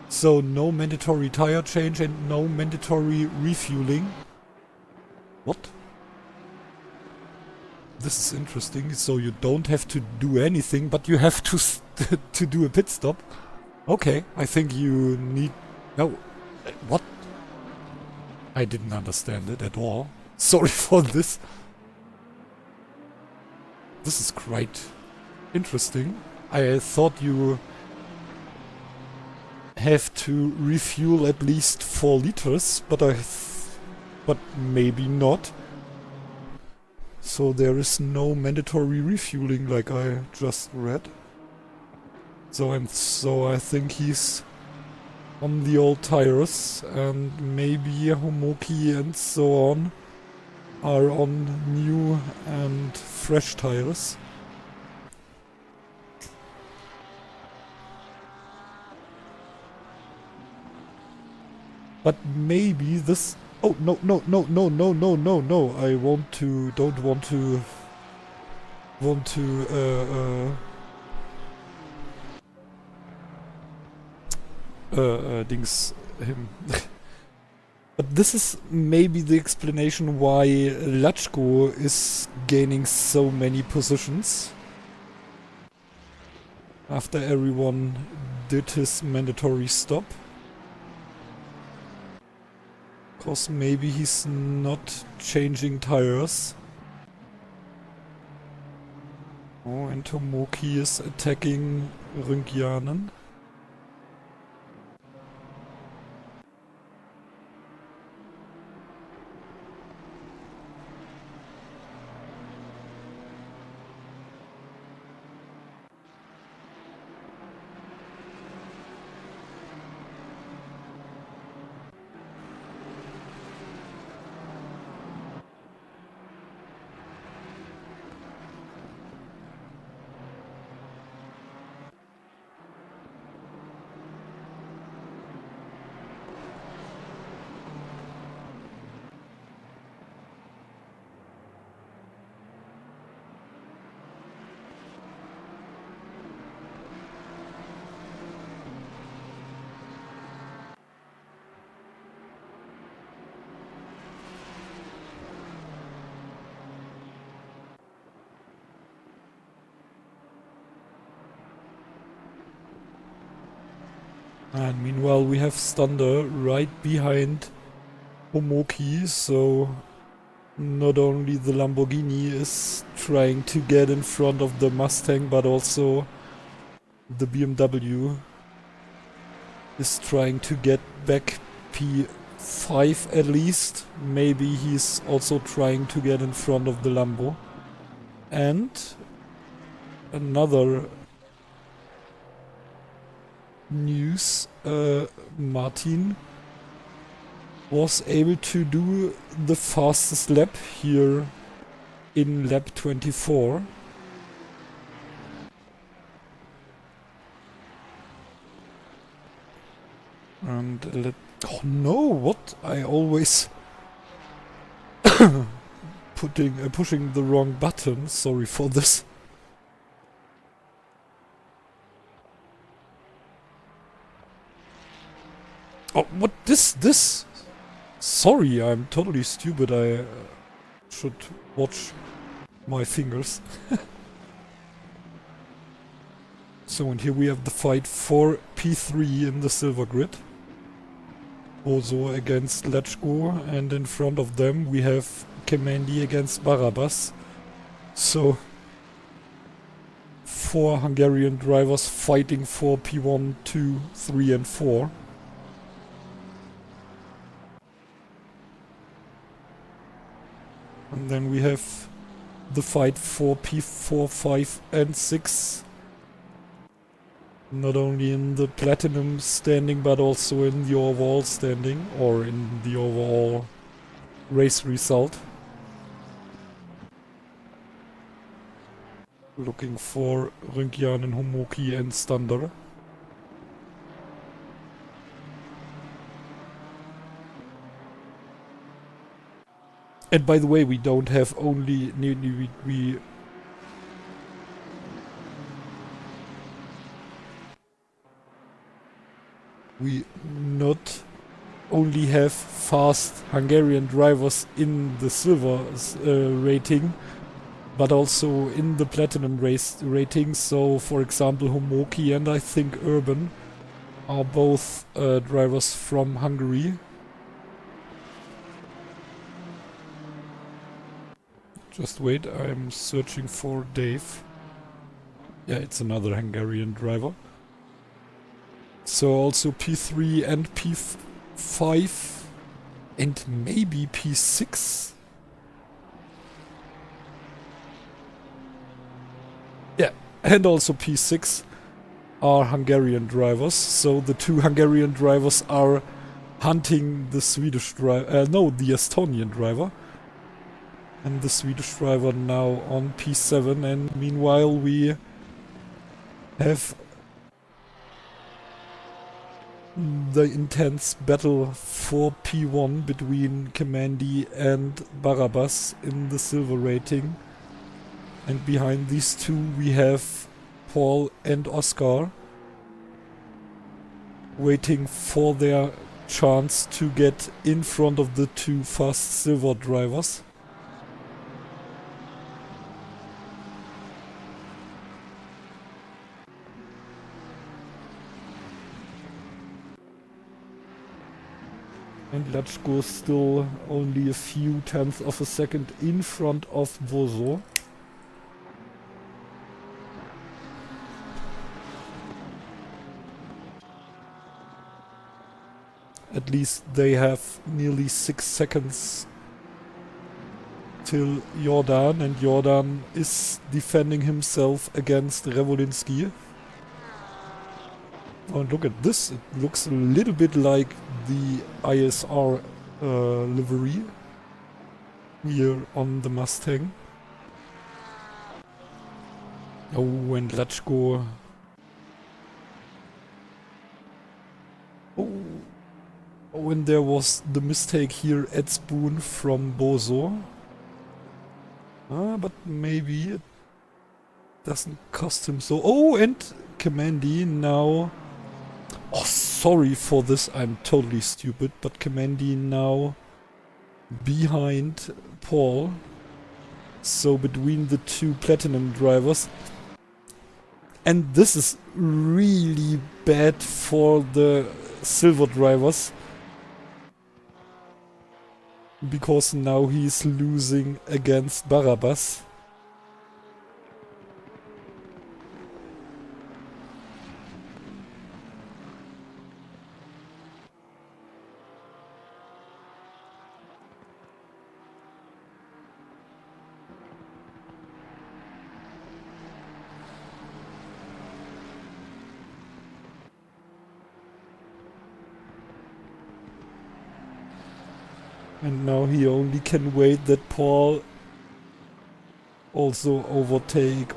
So no mandatory tire change and no mandatory refueling. What? This is interesting. So you don't have to do anything, but you have to to do a pit stop. Okay, I think you need... No, what? I didn't understand it at all. Sorry for this. This is quite interesting. I thought you have to refuel at least 4 liters, but maybe not. So there is no mandatory refueling like I just read. So I think he's on the old tires, and maybe Homoki and so on are on new and fresh tires. But maybe this... Oh, no, no, no, no, no, no, no, no. I don't want to dings him. But this is maybe the explanation why Lachko is gaining so many positions after everyone did his mandatory stop. Because maybe he's not changing tires. Oh, and Tomoki is attacking Rynkianen. And meanwhile we have Stunder right behind Homoki, so not only the Lamborghini is trying to get in front of the Mustang, but also the BMW is trying to get back P5 at least. Maybe he's also trying to get in front of the Lambo. And another news, Martin was able to do the fastest lap here in lap 24. And oh no, what? I always pushing the wrong button. Sorry for this. Oh, what this? Sorry, I'm totally stupid. I should watch my fingers. So, and here we have the fight for P3 in the silver grid. Also against Lechko, and in front of them we have Kemendi against Barabbas. So, 4 Hungarian drivers fighting for P1, 2, 3 and 4. And then we have the fight for P4, 5 and 6. Not only in the platinum standing, but also in the overall standing, or in the overall race result. Looking for Rynkian and Homoki and Stander. And by the way, we don't have only... We not only have fast Hungarian drivers in the silver rating, but also in the platinum race rating. So, for example, Homoki and I think Urban are both drivers from Hungary. Just wait, I'm searching for Dave. Yeah, it's another Hungarian driver. So also P3 and P5 and maybe P6. Yeah, and also P6 are Hungarian drivers. So the two Hungarian drivers are hunting the Swedish driver, the Estonian driver. And the Swedish driver now on P7, and meanwhile we have the intense battle for P1 between Kamandi and Barabbas in the silver rating. And behind these two we have Paul and Oscar waiting for their chance to get in front of the two fast silver drivers. And Latchko is still only a few tenths of a second in front of Bozo. At least they have nearly 6 seconds till Jordan, and Jordan is defending himself against Revolinsky. Oh, and look at this, it looks a little bit like the ISR livery here on the Mustang. Oh, and Latchko. Oh, and there was the mistake here at Spoon from Bozo. But maybe it doesn't cost him so... Oh, and Kamandi now... Oh, sorry for this, I'm totally stupid, but Kamandi now behind Paul. So between the two platinum drivers. And this is really bad for the silver drivers. Because now he's losing against Barabbas. And now he only can wait that Paul also overtake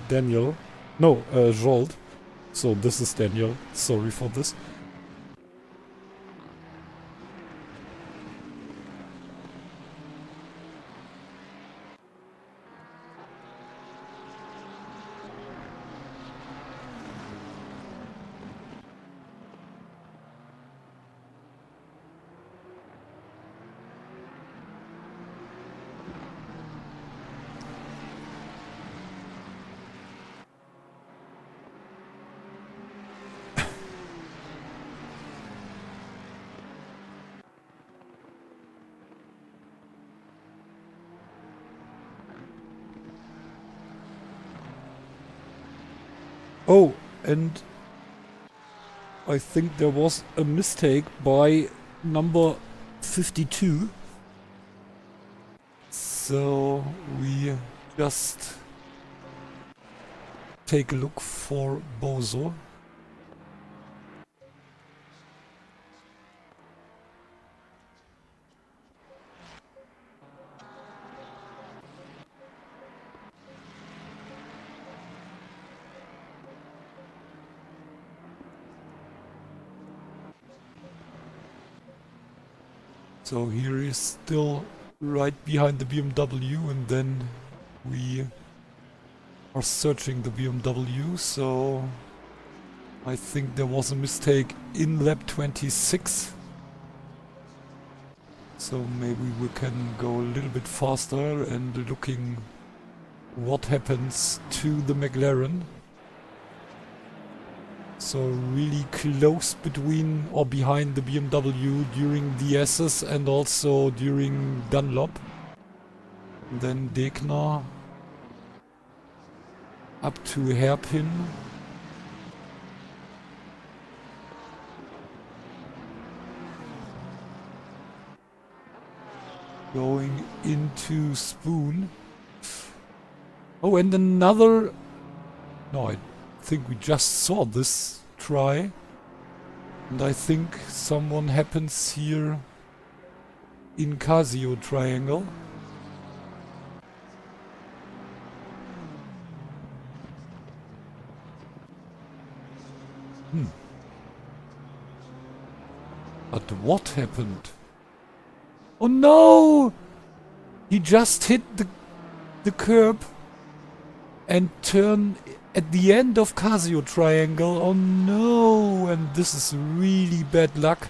Daniel. No, Jolt. So this is Daniel. Sorry for this. Oh, and I think there was a mistake by number 52. So we just take a look for Bozo. So here is still right behind the BMW, and then we are searching the BMW, so I think there was a mistake in lap 26. So maybe we can go a little bit faster and looking what happens to the McLaren. So really close between or behind the BMW during the S's and also during Dunlop. Then Degner up to hairpin. Going into Spoon. Oh, and another... No, I think we just saw this try. And I think someone happens here in Casio triangle. But what happened? Oh no! He just hit the curb and turned at the end of Casio triangle. Oh no! And this is really bad luck.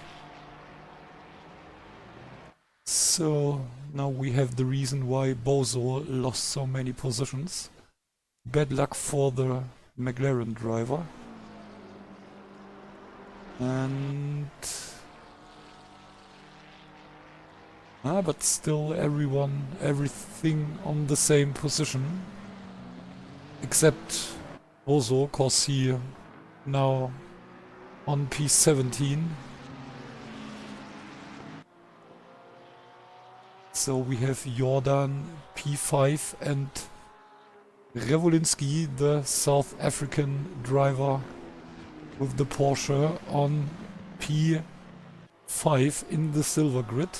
So now we have the reason why Bozo lost so many positions. Bad luck for the McLaren driver. And... but still everything on the same position. Except Bozo, cause he now on P17. So we have Jordan P5 and Revolinski, the South African driver with the Porsche, on P5 in the silver grid.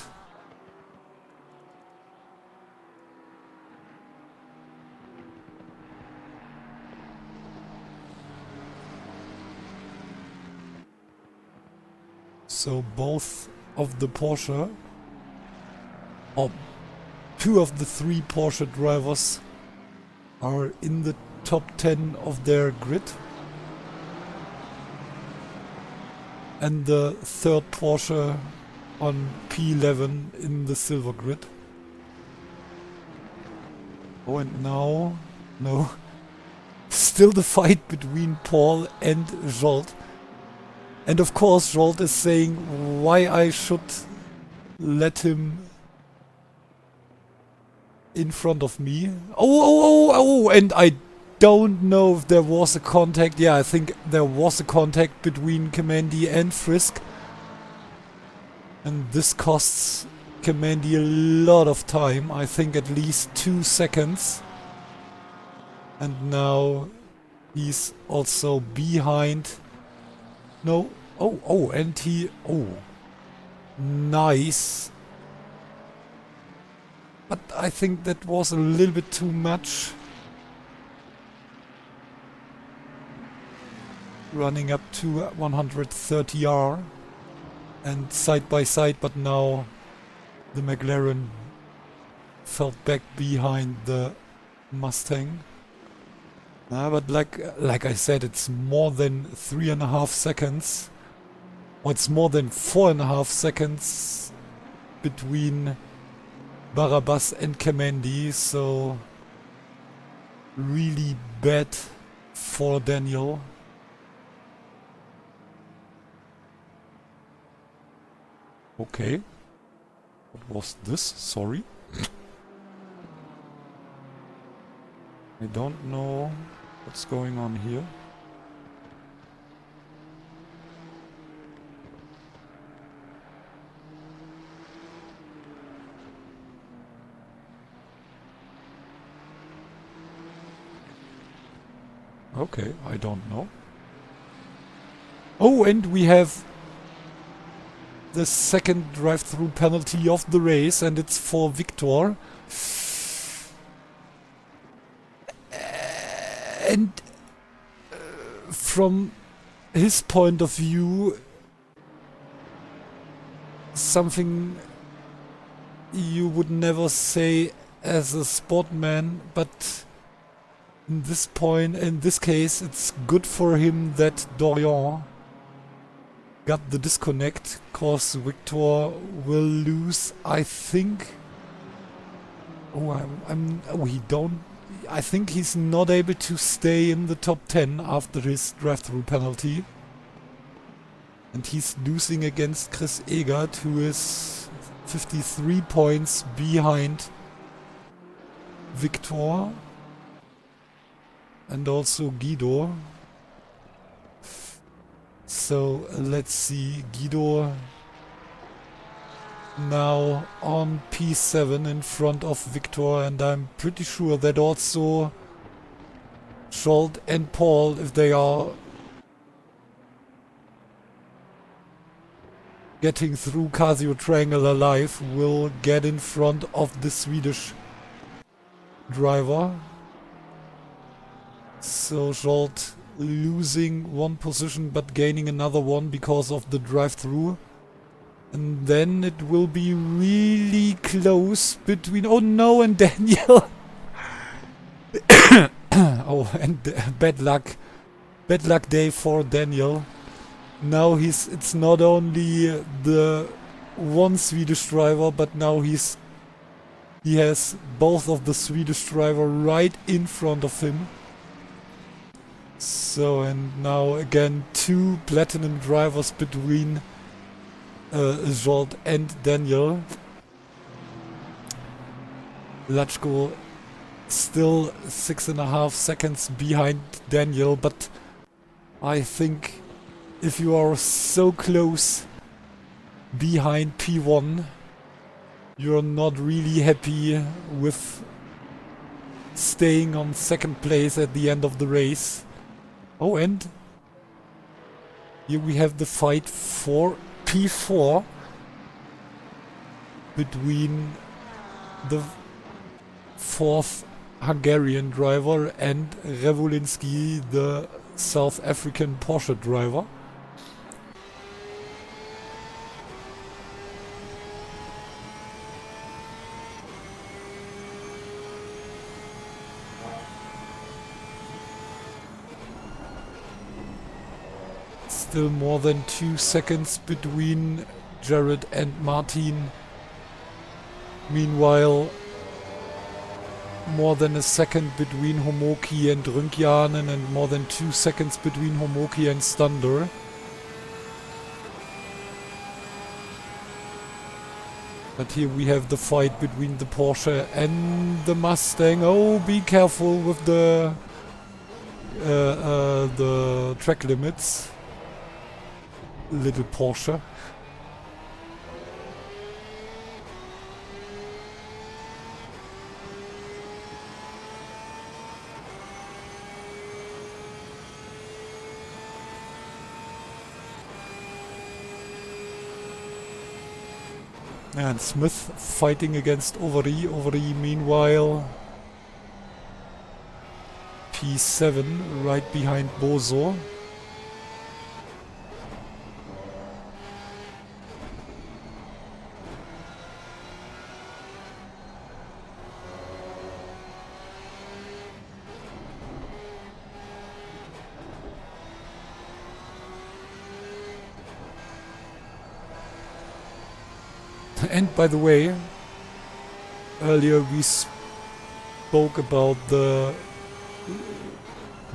So both of the Porsche, or two of the three Porsche drivers, are in the top 10 of their grid. And the third Porsche on P11 in the silver grid. Oh, and now, no, still the fight between Paul and Jolt. And of course Jolt is saying why I should let him in front of me. Oh, and I don't know if there was a contact. Yeah, I think there was a contact between Kamandi and Frisk. And this costs Kamandi a lot of time. I think at least 2 seconds. And now he's also behind. No. Oh, and he... Oh. Nice. But I think that was a little bit too much. Running up to 130R. And side by side, but now the McLaren fell back behind the Mustang. But like I said, it's more than 3.5 seconds. Or it's more than 4.5 seconds between Barabbas and Kamandi, so really bad for Daniel. Okay. What was this? Sorry. I don't know what's going on here. Okay, I don't know. Oh, and we have the second drive-through penalty of the race, and it's for Victor. And from his point of view, something you would never say as a sportman, but in this case, it's good for him that Dorian got the disconnect, cause Victor will lose, I think. I think he's not able to stay in the top 10 after his drive-through penalty. And he's losing against Chris Egert, who is 53 points behind Victor. And also Guido. So let's see, Guido now on P7 in front of Victor, and I'm pretty sure that also Scholt and Paul, if they are getting through Casio Triangle alive, will get in front of the Swedish driver. So Scholt losing one position but gaining another one because of the drive-through. And then it will be really close between... Oh no, and Daniel! Oh, and bad luck. Bad luck day for Daniel. Now it's not only the one Swedish driver, but now he has both of the Swedish driver right in front of him. So, and now again 2 platinum drivers between Scholt and Daniel. Lachko still 6.5 seconds behind Daniel, but I think if you are so close behind P1, you're not really happy with staying on second place at the end of the race. Oh, and here we have the fight for P4 between the 4th Hungarian driver and Revolinski, the South African Porsche driver. Still more than 2 seconds between Jared and Martin. Meanwhile, more than a second between Homoki and Rünkjanen, and more than 2 seconds between Homoki and Stander. But here we have the fight between the Porsche and the Mustang. Oh, be careful with the track limits. Little Porsche. And Smith fighting against Overy. Overy meanwhile P7 right behind Bozo. And by the way, earlier we spoke about the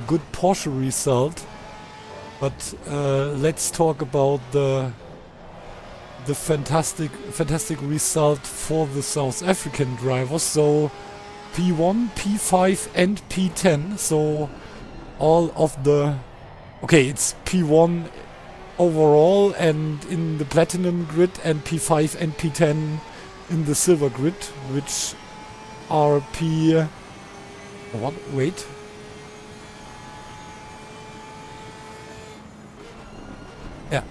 good Porsche result, but let's talk about the fantastic result for the South African drivers. So P1, P5 and P10. So all of the... Okay, it's P1 overall and in the platinum grid, and P5 and P10 in the silver grid, which are what? Wait. Yeah.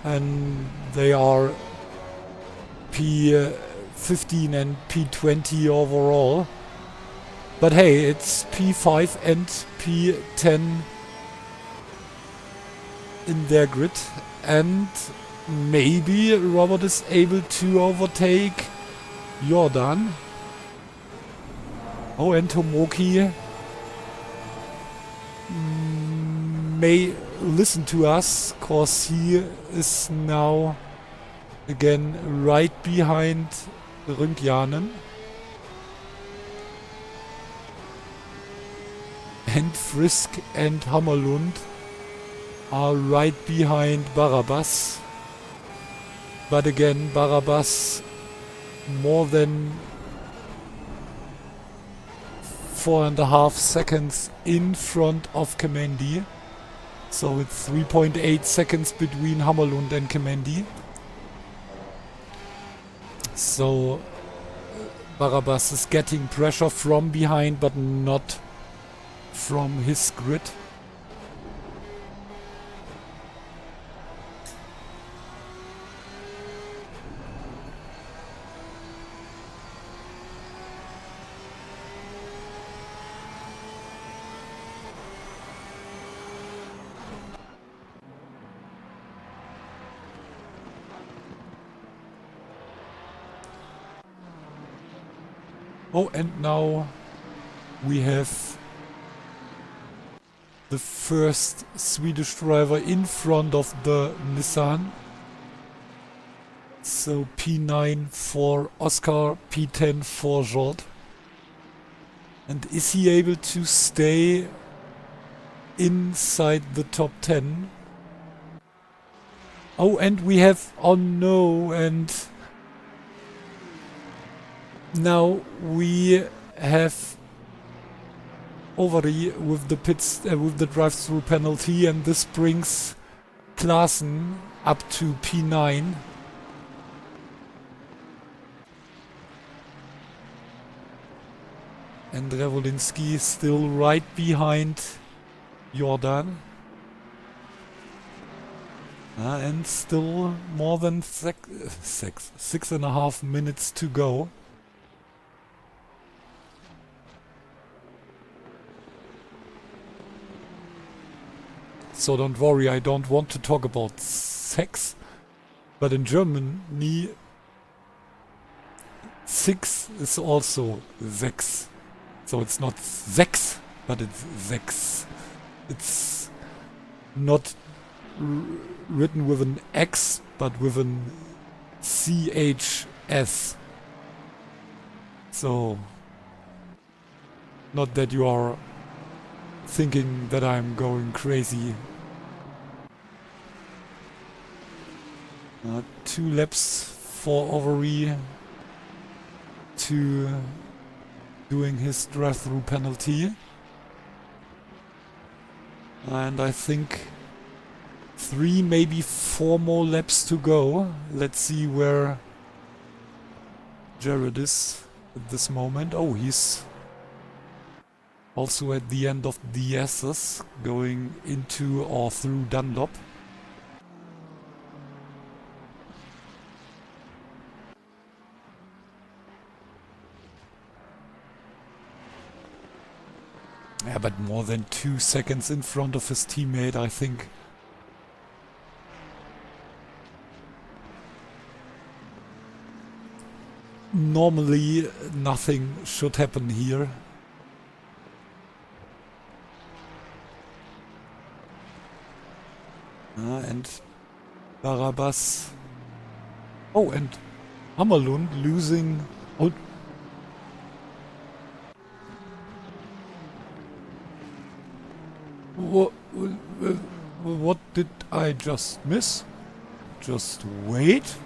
And they are P15 and P20 overall. But hey, it's P5 and P10 in their grid, and maybe Robert is able to overtake Jordan. Oh, and Tomoki may listen to us, cause he is now again right behind Rünkjanen. And Frisk and Hammerlund are right behind Barabbas. But again, Barabbas more than 4.5 seconds in front of Kemendi. So it's 3.8 seconds between Hammerlund and Kemendi. So Barabbas is getting pressure from behind, but not from his grid. Oh, and now we have the first Swedish driver in front of the Nissan. So P9 for Oscar, P10 for Jord. And is he able to stay inside the top 10? Oh, and we have... Oh no, and... Now we have Overy with the with the drive-through penalty, and this brings Klaassen up to P9. And Revolinsky still right behind Jordan. And still more than 6.5 minutes to go. So don't worry, I don't want to talk about sex, but in Germany, 6 is also sechs. So it's not sechs, but it's sechs. It's not written with an X, but with an CHS. So, not that you are thinking that I'm going crazy. 2 laps for Overy to doing his drive-through penalty. And I think 3, maybe 4 more laps to go. Let's see where Jared is at this moment. Oh, he's also at the end of the S's, going into or through Dunlop. Yeah, but more than 2 seconds in front of his teammate, I think. Normally, nothing should happen here. And Barabbas. Oh, and Hammerlund losing. Oh. What did I just miss? Just wait.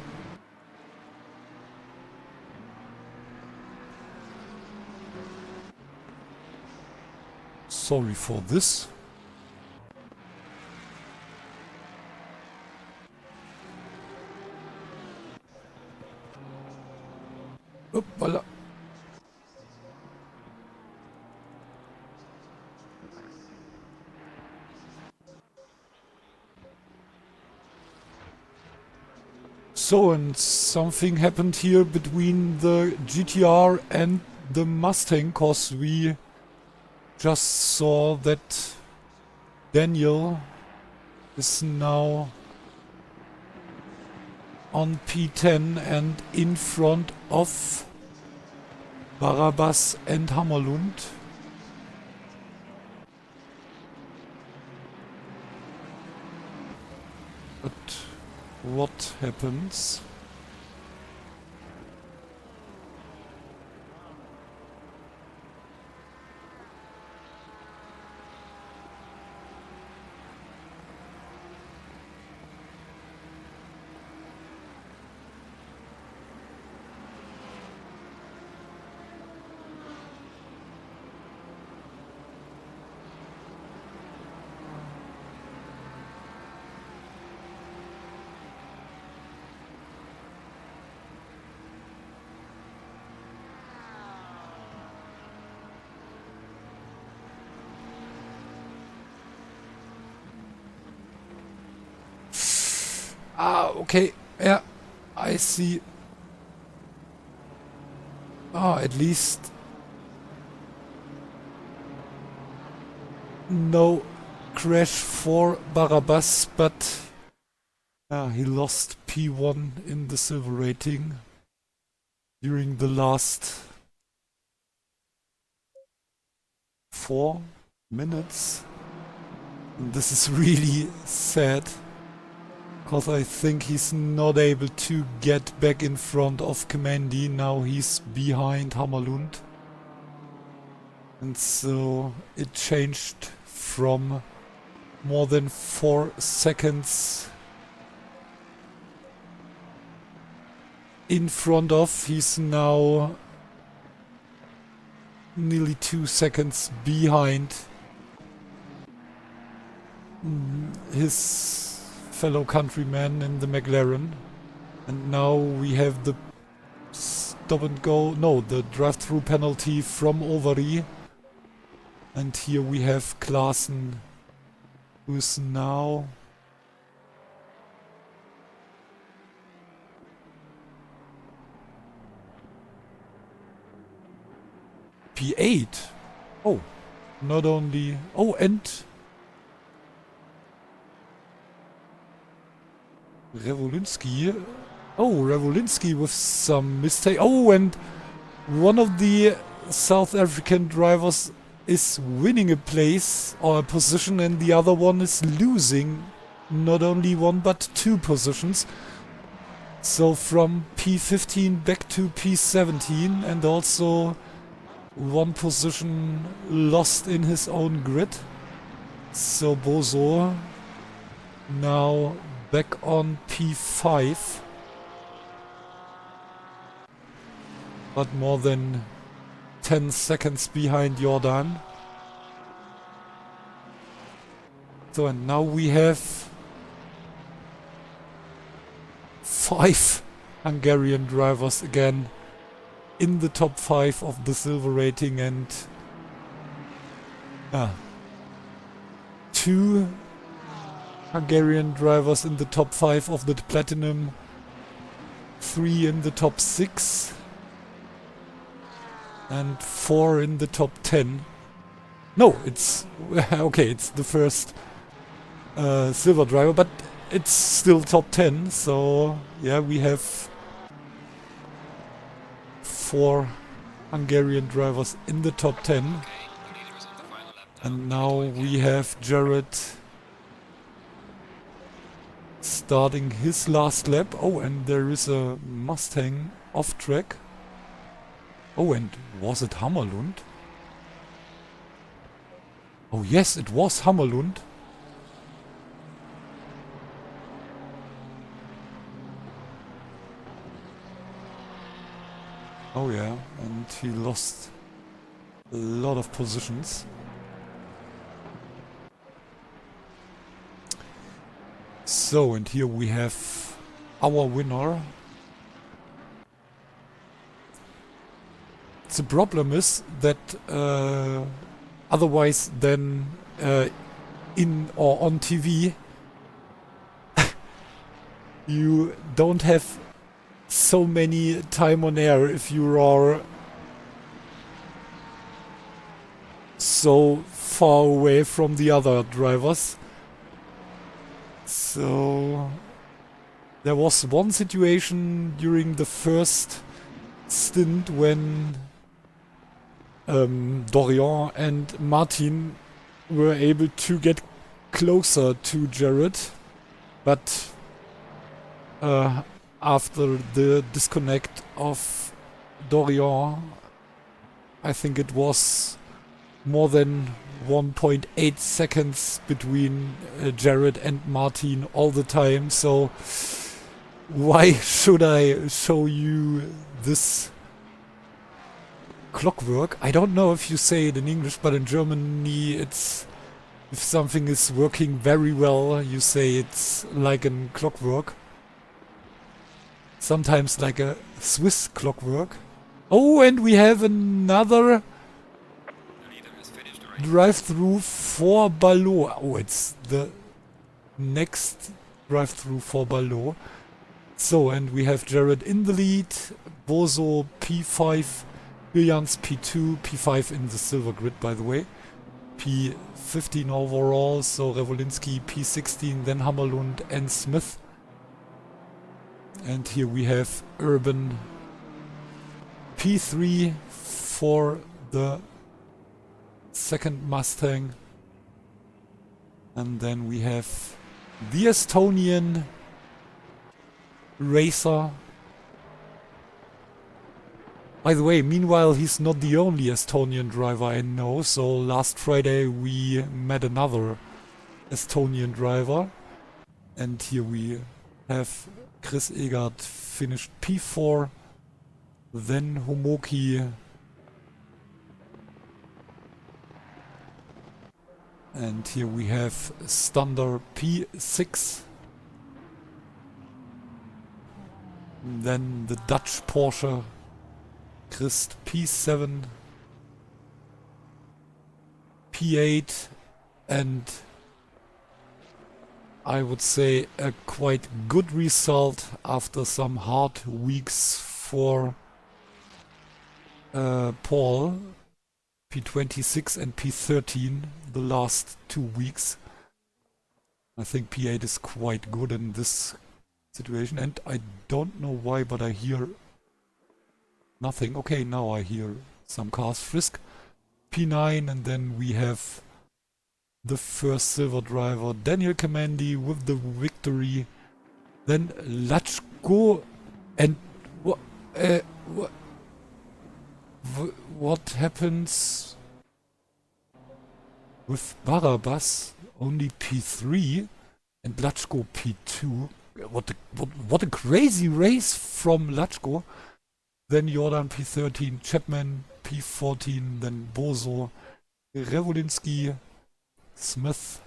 Sorry for this. Hoppala. So, and something happened here between the GTR and the Mustang, cause we just saw that Daniel is now on P10 and in front of Barabbas and Hammerlund. But what happens? Ah, okay. Yeah, I see. Ah, at least no crash for Barabbas, but he lost P1 in the silver rating during the last 4 minutes. And this is really sad. Because I think he's not able to get back in front of Kamandi. Now he's behind Hammerlund. And so it changed from more than 4 seconds in front of. He's now nearly 2 seconds behind his fellow countryman in the McLaren. And now we have the stop and go, no, the drive-through penalty from Overy. And here we have Klaassen, who is now P8. Oh, not only, oh, and Revolinski. Oh, Revolinski with some mistake. Oh, and one of the South African drivers is winning a place or a position, and the other one is losing not only 1 but 2 positions. So from P15 back to P17, and also 1 position lost in his own grid. So Bozo now back on P5, but more than 10 seconds behind Jordan. So, and now we have 5 Hungarian drivers again in the top 5 of the silver rating, and 2 Hungarian drivers in the top 5 of the platinum, 3 in the top 6, and 4 in the top 10. No, it's okay, it's the first silver driver, but it's still top 10. So yeah, we have 4 Hungarian drivers in the top 10. And now we have Jared starting his last lap. Oh, and there is a Mustang off track. Oh, and was it Hammerlund? Oh yes, it was Hammerlund. Oh yeah, and he lost a lot of positions. So, and here we have our winner. The problem is that otherwise than in or on TV, you don't have so many time on air if you are so far away from the other drivers. So there was one situation during the first stint when Dorian and Martin were able to get closer to Jared, but after the disconnect of Dorian, I think it was more than 1.8 seconds between Jared and Martin all the time, so why should I show you this clockwork? I don't know if you say it in English, but in Germany it's, if something is working very well, you say it's like a clockwork. Sometimes like a Swiss clockwork. Oh, and we have another drive-through for Ballot. Oh, it's the next drive-through for Ballot. So, and we have Jared in the lead, Bozo P5, Williams P2, P5 in the silver grid, by the way. P15 overall, so Revolinski P16, then Hammerlund and Smith. And here we have Urban P3 for the second Mustang. And then we have the Estonian racer. By the way, meanwhile, he's not the only Estonian driver I know. So last Friday we met another Estonian driver. And here we have Chris Egert finished P4. Then Homoki. And here we have Stander P6. Then the Dutch Porsche Christ P7, P8, and I would say a quite good result after some hard weeks for Paul. P26 and P13 the last 2 weeks. I think P8 is quite good in this situation, and I don't know why, but I hear nothing. Okay, now I hear some cars. Frisk P9, and then we have the first silver driver, Daniel Kamandi, with the victory. Then Lachko, and what happens with Barabbas? Only P3 and Lachko P2. What a crazy race from Lachko. Then Jordan P13, Chapman P14, then Bozo, Revolinski, Smith,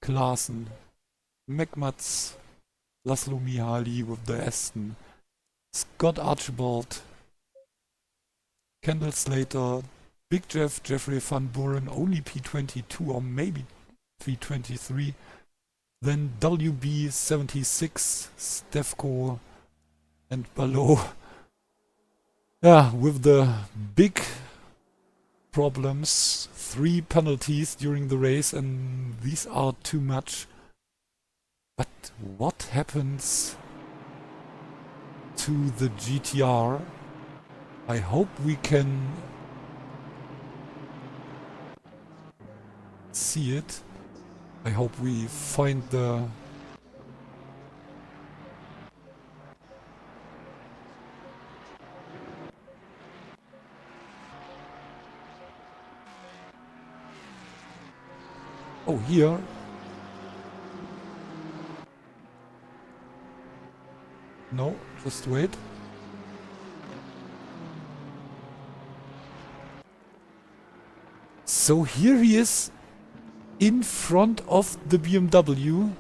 Klaassen, McMats, Laszlo Mihaly with the Aston, Scott Archibald, Kendall Slater, Big Jeff, Jeffrey Van Buren, only P22 or maybe P23. Then WB76, Stefko, and Ballot. Yeah, with the big problems, 3 penalties during the race, and these are too much. But what happens to the GTR? I hope we can see it. I hope we find the... Oh, here. No, just wait. So here he is in front of the BMW.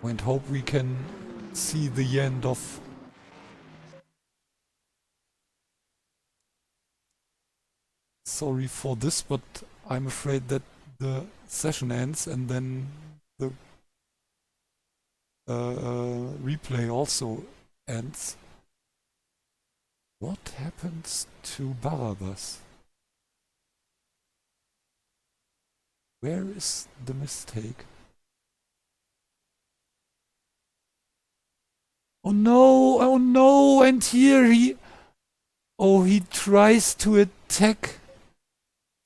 And hope we can see the end of... Sorry for this, but I'm afraid that the session ends and then the replay also ends. What happens to Barabbas? Where is the mistake? oh no, and here he... Oh, he tries to attack...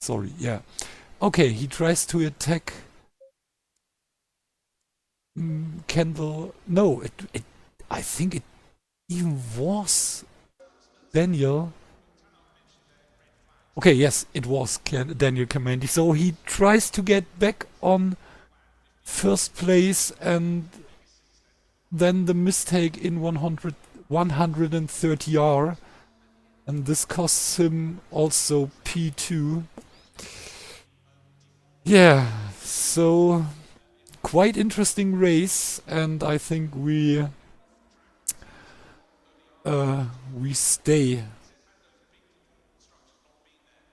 Sorry, yeah. Okay, he tries to attack... Kendall... No, I think it even was Daniel. Okay, yes, it was Daniel Kamandi. So he tries to get back on first place, and then the mistake in 130R, and this costs him also P2. Yeah, so quite interesting race, and I think we stay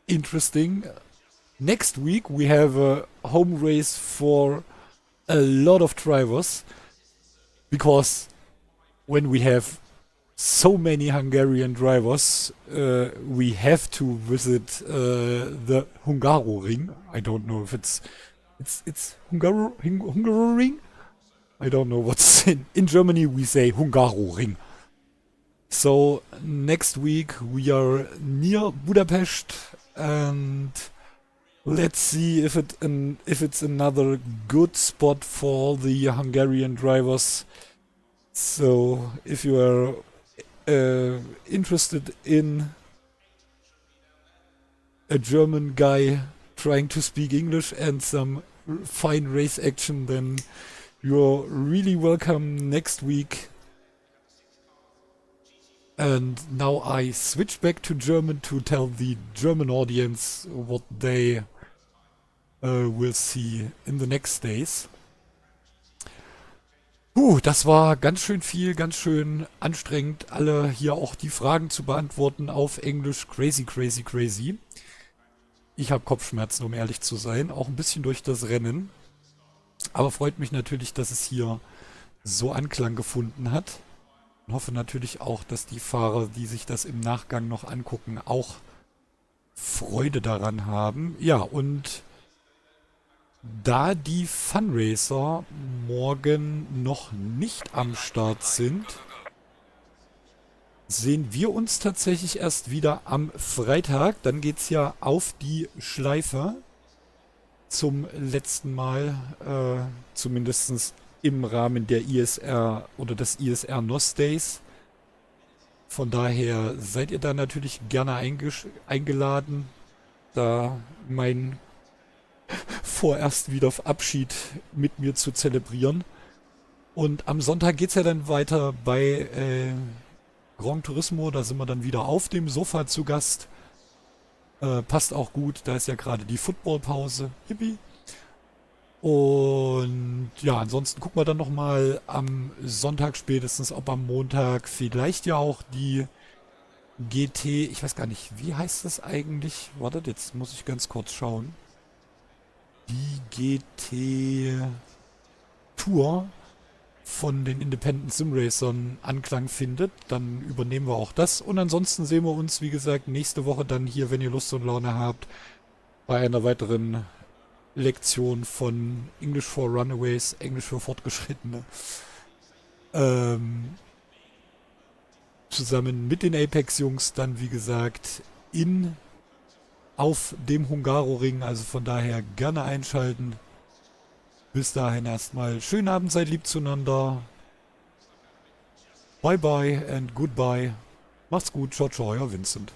interesting. Next week we have a home race for a lot of drivers, because when we have so many Hungarian drivers, we have to visit the Hungaroring. I don't know if it's Hungaroring. I don't know what's in Germany. We say Hungaroring. So next week we are near Budapest, and let's see if it's another good spot for the Hungarian drivers. So if you are interested in a German guy trying to speak English and some fine race action, then you're really welcome next week. And now I switch back to German to tell the German audience what they will see in the next days. Das war ganz schön viel, ganz schön anstrengend, alle hier auch die Fragen zu beantworten auf Englisch. Crazy, crazy, crazy. Ich habe Kopfschmerzen, um ehrlich zu sein, auch ein bisschen durch das Rennen. Aber freut mich natürlich, dass es hier so Anklang gefunden hat. Und hoffe natürlich auch, dass die Fahrer, die sich das im Nachgang noch angucken, auch Freude daran haben. Ja, und da die Funracer morgen noch nicht am Start sind, sehen wir uns tatsächlich erst wieder am Freitag. Dann geht es ja auf die Schleife zum letzten Mal, zumindest im Rahmen der ISR oder des ISR NOS Days. Von daher seid ihr da natürlich gerne eingeladen, da mein vorerst wieder auf Abschied mit mir zu zelebrieren. Und am Sonntag geht es ja dann weiter bei Gran Turismo. Da sind wir dann wieder auf dem Sofa zu Gast. Passt auch gut, da ist ja gerade die Footballpause. Yippie. Und ja, ansonsten gucken wir dann nochmal am Sonntag spätestens, ob am Montag vielleicht ja auch die GT, ich weiß gar nicht, wie heißt das eigentlich? Wartet, jetzt muss ich ganz kurz schauen. Die GT Tour von den Independent Sim Racern Anklang findet, dann übernehmen wir auch das. Und ansonsten sehen wir uns, wie gesagt, nächste Woche dann hier, wenn ihr Lust und Laune habt, bei einer weiteren Lektion von English for Runaways, Englisch für Fortgeschrittene. Zusammen mit den Apex-Jungs dann, wie gesagt, auf dem Hungaroring. Also von daher gerne einschalten. Bis dahin erstmal schönen Abend, seid lieb zueinander. Bye bye and goodbye. Macht's gut, ciao ciao, euer Vincent.